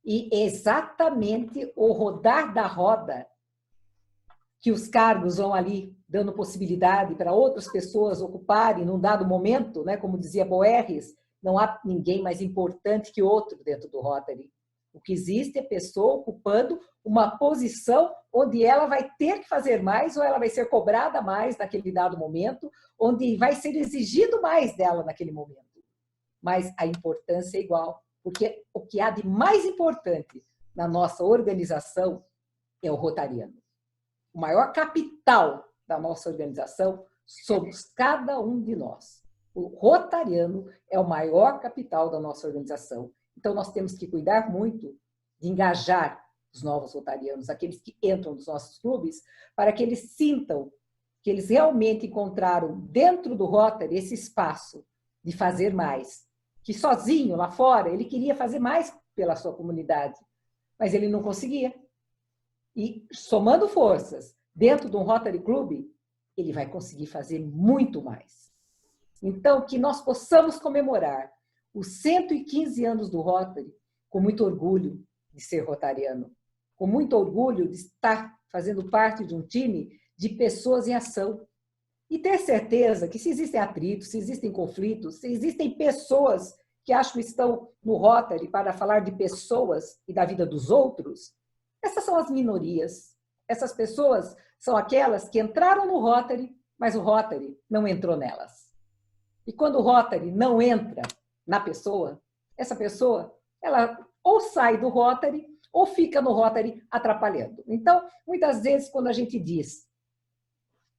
E exatamente o rodar da roda, que os cargos vão ali dando possibilidade para outras pessoas ocuparem num dado momento, né, como dizia Boerres, não há ninguém mais importante que outro dentro do Rotary. O que existe é pessoa ocupando uma posição onde ela vai ter que fazer mais ou ela vai ser cobrada mais naquele dado momento, onde vai ser exigido mais dela naquele momento. Mas a importância é igual, porque o que há de mais importante na nossa organização é o rotariano. O maior capital da nossa organização somos cada um de nós. O rotariano é o maior capital da nossa organização. Então, nós temos que cuidar muito de engajar os novos rotarianos, aqueles que entram nos nossos clubes, para que eles sintam que eles realmente encontraram dentro do Rotary esse espaço de fazer mais. Que sozinho, lá fora, ele queria fazer mais pela sua comunidade, mas ele não conseguia. E, somando forças dentro de um Rotary Club, ele vai conseguir fazer muito mais. Então, que nós possamos comemorar os 115 anos do Rotary com muito orgulho de ser rotariano, com muito orgulho de estar fazendo parte de um time de pessoas em ação. E ter certeza que se existem atritos, se existem conflitos, se existem pessoas que acham que estão no Rotary para falar de pessoas e da vida dos outros, essas são as minorias. Essas pessoas são aquelas que entraram no Rotary, mas o Rotary não entrou nelas. E quando o Rotary não entra na pessoa, essa pessoa, ela ou sai do Rotary ou fica no Rotary atrapalhando. Então, muitas vezes, quando a gente diz,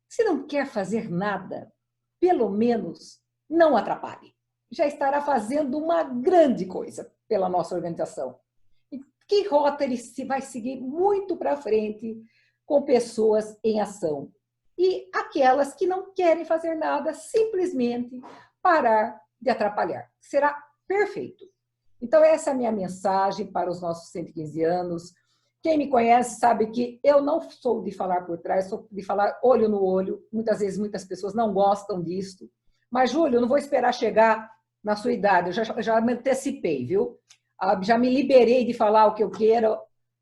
se não quer fazer nada, pelo menos não atrapalhe. Já estará fazendo uma grande coisa pela nossa organização. E que Rotary se vai seguir muito para frente com pessoas em ação. E aquelas que não querem fazer nada, simplesmente parar de atrapalhar. Será perfeito. Então, essa é a minha mensagem para os nossos 115 anos. Quem me conhece sabe que eu não sou de falar por trás, sou de falar olho no olho. Muitas vezes, muitas pessoas não gostam disso. Mas, Júlio, eu não vou esperar chegar na sua idade. Eu já me antecipei, viu? Já me liberei de falar o que eu quero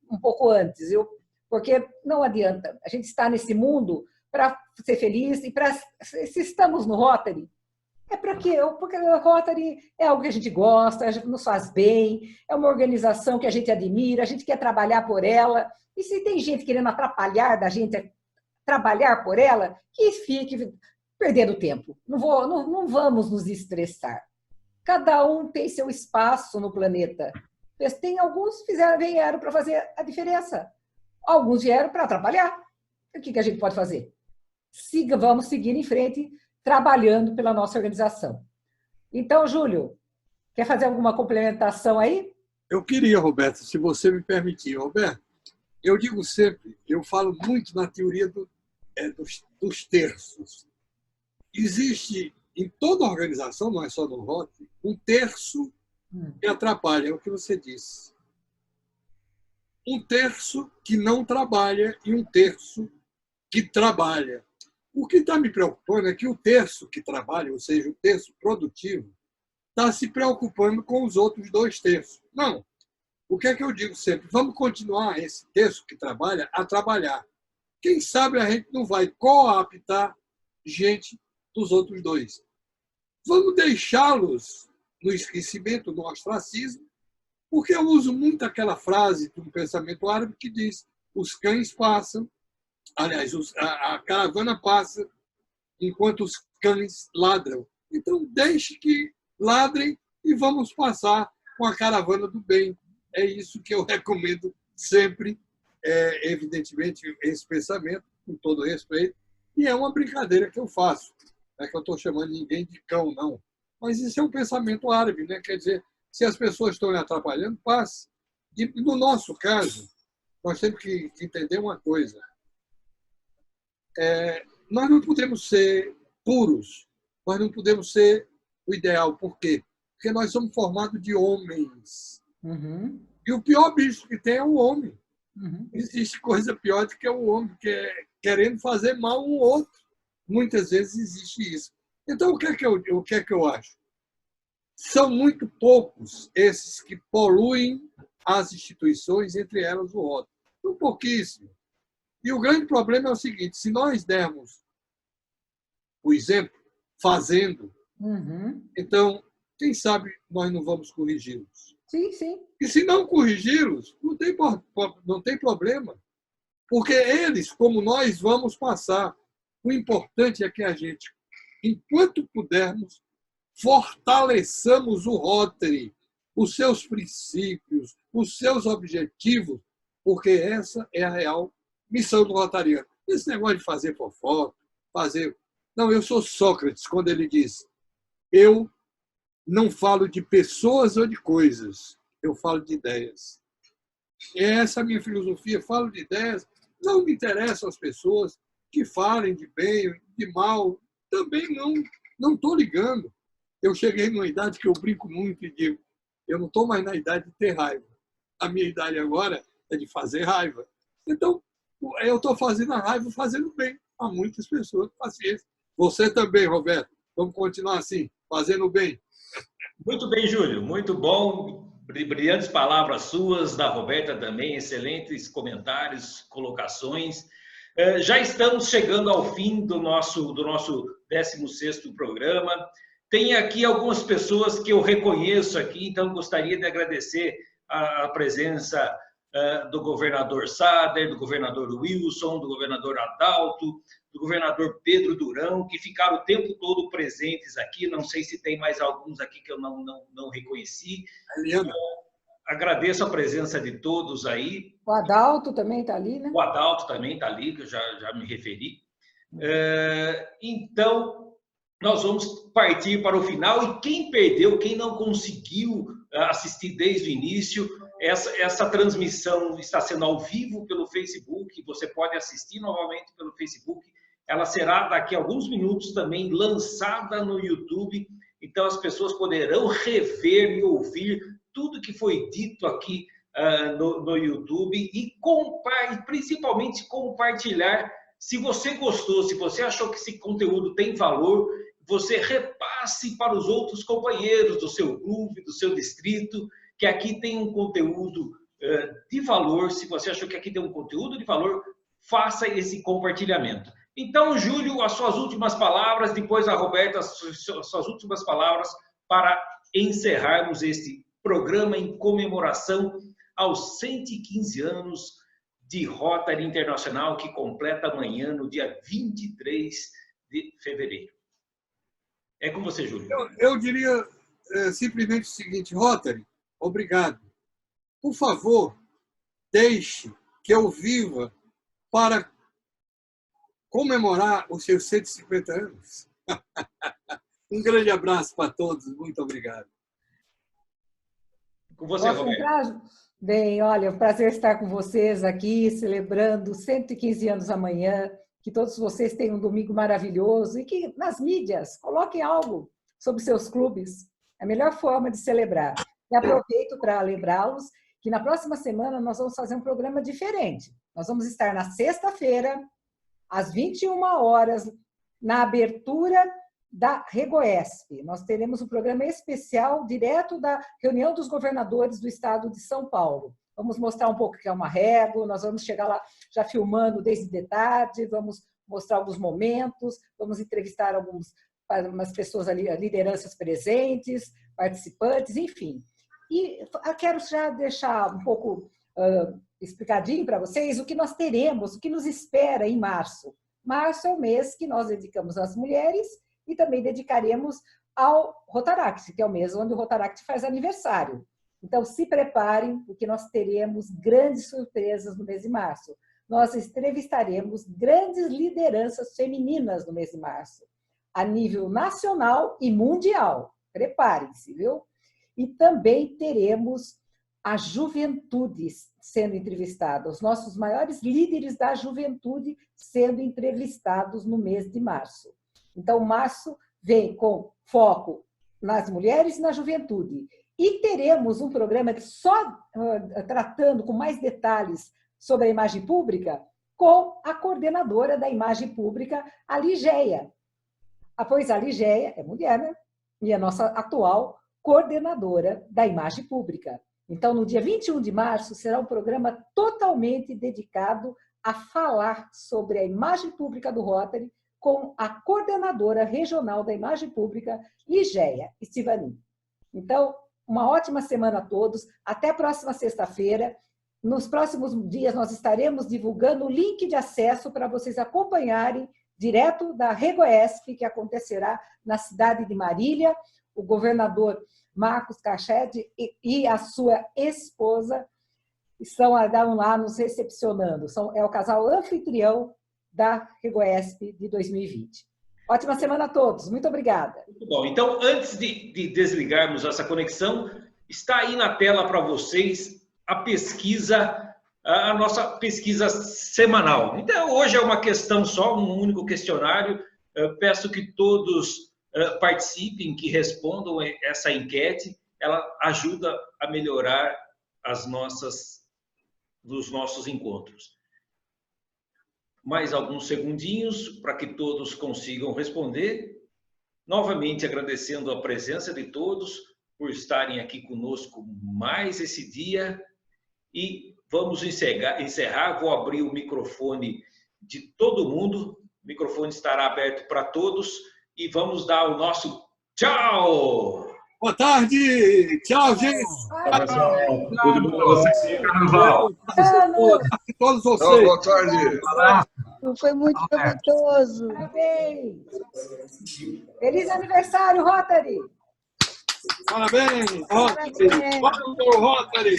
um pouco antes, viu? Porque não adianta. A gente está nesse mundo para ser feliz e para... Se estamos no Rotary, é para quê? Porque o Rotary é algo que a gente gosta, a gente nos faz bem, é uma organização que a gente admira, a gente quer trabalhar por ela. E se tem gente querendo atrapalhar da gente trabalhar por ela, que fique perdendo tempo. Não vamos nos estressar. Cada um tem seu espaço no planeta. Tem alguns que vieram para fazer a diferença. Alguns vieram para atrapalhar. O que a gente pode fazer? Vamos seguir em frente, trabalhando pela nossa organização. Então, Júlio, quer fazer alguma complementação aí? Eu queria, Roberto, se você me permitir. Roberto, eu digo sempre, eu falo muito na teoria dos terços. Existe, em toda organização, não é só no Rotary, um terço que atrapalha, é o que você disse. Um terço que não trabalha e um terço que trabalha. O que está me preocupando é que o terço que trabalha, ou seja, o terço produtivo, está se preocupando com os outros 2 terços. Não. O que é que eu digo sempre? Vamos continuar esse terço que trabalha a trabalhar. Quem sabe a gente não vai cooptar gente dos outros 2. Vamos deixá-los no esquecimento, no ostracismo, porque eu uso muito aquela frase de um pensamento árabe que diz: os cães passam, aliás, a caravana passa enquanto os cães ladram. Então, deixe que ladrem e vamos passar com a caravana do bem. É isso que eu recomendo sempre, evidentemente, esse pensamento, com todo respeito. E é uma brincadeira que eu faço. Não é que eu estou chamando ninguém de cão, não. Mas isso é um pensamento árabe, né? Quer dizer, se as pessoas estão lhe atrapalhando, passe. E, no nosso caso, nós temos que entender uma coisa. Nós não podemos ser puros, nós não podemos ser o ideal. Por quê? Porque nós somos formados de homens. Uhum. E o pior bicho que tem é o homem. Uhum. Existe coisa pior do que o homem, que é querendo fazer mal um outro. Muitas vezes existe isso. Então, o que é que eu acho? São muito poucos esses que poluem as instituições, entre elas o Rotary. São pouquíssimos. E o grande problema é o seguinte: se nós dermos o exemplo fazendo, então, quem sabe nós não vamos corrigi-los. Sim, sim. E se não corrigi-los, não tem problema. Porque eles, como nós, vamos passar. O importante é que a gente, enquanto pudermos, fortaleçamos o Rotary, os seus princípios, os seus objetivos, porque essa é a real missão do rotariano. Esse negócio de fazer fofoca, Não, eu sou Sócrates, quando ele diz: eu não falo de pessoas ou de coisas, eu falo de ideias. E essa é a minha filosofia, falo de ideias, não me interessam as pessoas que falem de bem, de mal, também não estou ligando. Eu cheguei numa idade que eu brinco muito e digo: eu não estou mais na idade de ter raiva. A minha idade agora é de fazer raiva. Então, eu estou fazendo a raiva, fazendo bem a muitas pessoas. Paciência. Você também, Roberto. Vamos continuar assim, fazendo bem. Muito bem, Júlio. Muito bom. Brilhantes palavras suas, da Roberta também. Excelentes comentários, colocações. Já estamos chegando ao fim do nosso 16º programa. Tem aqui algumas pessoas que eu reconheço aqui, então gostaria de agradecer a presença do governador Sader, do governador Wilson, do governador Adalto, do governador Pedro Durão, que ficaram o tempo todo presentes aqui. Não sei se tem mais alguns aqui que eu não reconheci. Agradeço a presença de todos aí. O Adalto também está ali, né? O Adalto também está ali, que eu já me referi. Então, nós vamos partir para o final. E quem perdeu, quem não conseguiu assistir desde o início, essa transmissão está sendo ao vivo pelo Facebook. Você pode assistir novamente pelo Facebook. Ela será, daqui a alguns minutos, também lançada no YouTube. Então, as pessoas poderão rever e ouvir tudo que foi dito aqui no YouTube e principalmente compartilhar. Se você gostou, se você achou que esse conteúdo tem valor, você repasse para os outros companheiros do seu clube, do seu distrito, que aqui tem um conteúdo de valor. Se você achou que aqui tem um conteúdo de valor, faça esse compartilhamento. Então, Júlio, as suas últimas palavras, depois a Roberta, as suas últimas palavras para encerrarmos este programa em comemoração aos 115 anos de Rotary Internacional, que completa amanhã, no dia 23 de fevereiro. É com você, Júlio. Eu diria simplesmente o seguinte: Rotary, obrigado. Por favor, deixe que eu viva para comemorar os seus 150 anos. Um grande abraço para todos. Muito obrigado. Com você, Roberto. Bem, olha, é um prazer estar com vocês aqui, celebrando 115 anos amanhã. Que todos vocês tenham um domingo maravilhoso e que nas mídias coloquem algo sobre seus clubes. É a melhor forma de celebrar. E aproveito para lembrá-los que na próxima semana nós vamos fazer um programa diferente. Nós vamos estar na sexta-feira, às 21 horas, na abertura da Regoesp. Nós teremos um programa especial direto da reunião dos governadores do estado de São Paulo. Vamos mostrar um pouco o que é uma régua, nós vamos chegar lá já filmando desde de tarde, vamos mostrar alguns momentos, vamos entrevistar algumas pessoas ali, lideranças presentes, participantes, enfim. E eu quero já deixar um pouco explicadinho para vocês o que nós teremos, o que nos espera em março. Março é o mês que nós dedicamos às mulheres e também dedicaremos ao Rotaract, que é o mês onde o Rotaract faz aniversário. Então, se preparem, porque nós teremos grandes surpresas no mês de março. Nós entrevistaremos grandes lideranças femininas no mês de março, a nível nacional e mundial. Preparem-se, viu? E também teremos a juventude sendo entrevistada, os nossos maiores líderes da juventude sendo entrevistados no mês de março. Então, março vem com foco nas mulheres e na juventude. E teremos um programa só tratando com mais detalhes sobre a imagem pública com a coordenadora da imagem pública, a Ligeia. Pois a Ligeia é mulher, né? E a nossa atual coordenadora da imagem pública. Então, no dia 21 de março, será um programa totalmente dedicado a falar sobre a imagem pública do Rotary com a coordenadora regional da imagem pública, Ligeia Estivani. Então, uma ótima semana a todos. Até a próxima sexta-feira. Nos próximos dias, nós estaremos divulgando o link de acesso para vocês acompanharem direto da Regoesp, que acontecerá na cidade de Marília. O governador Marcos Cachete e a sua esposa estão lá nos recepcionando. É o casal anfitrião da Regoesp de 2020. Ótima semana a todos. Muito obrigada. Muito bom. Então, antes de desligarmos essa conexão, está aí na tela para vocês a nossa pesquisa semanal. Então, hoje é uma questão só, um único questionário. Eu peço que todos participem, que respondam essa enquete. Ela ajuda a melhorar os nossos encontros. Mais alguns segundinhos para que todos consigam responder. Novamente agradecendo a presença de todos por estarem aqui conosco mais esse dia. E vamos encerrar. Vou abrir o microfone de todo mundo. O microfone estará aberto para todos. E vamos dar o nosso tchau! Boa tarde. Tchau, gente. Tchau, pessoal. Tudo bom para vocês? Carnaval. Todos vocês. Boa tarde. Foi muito proveitoso. Parabéns. Feliz aniversário, Rotary. Parabéns, Rotary. Rotary.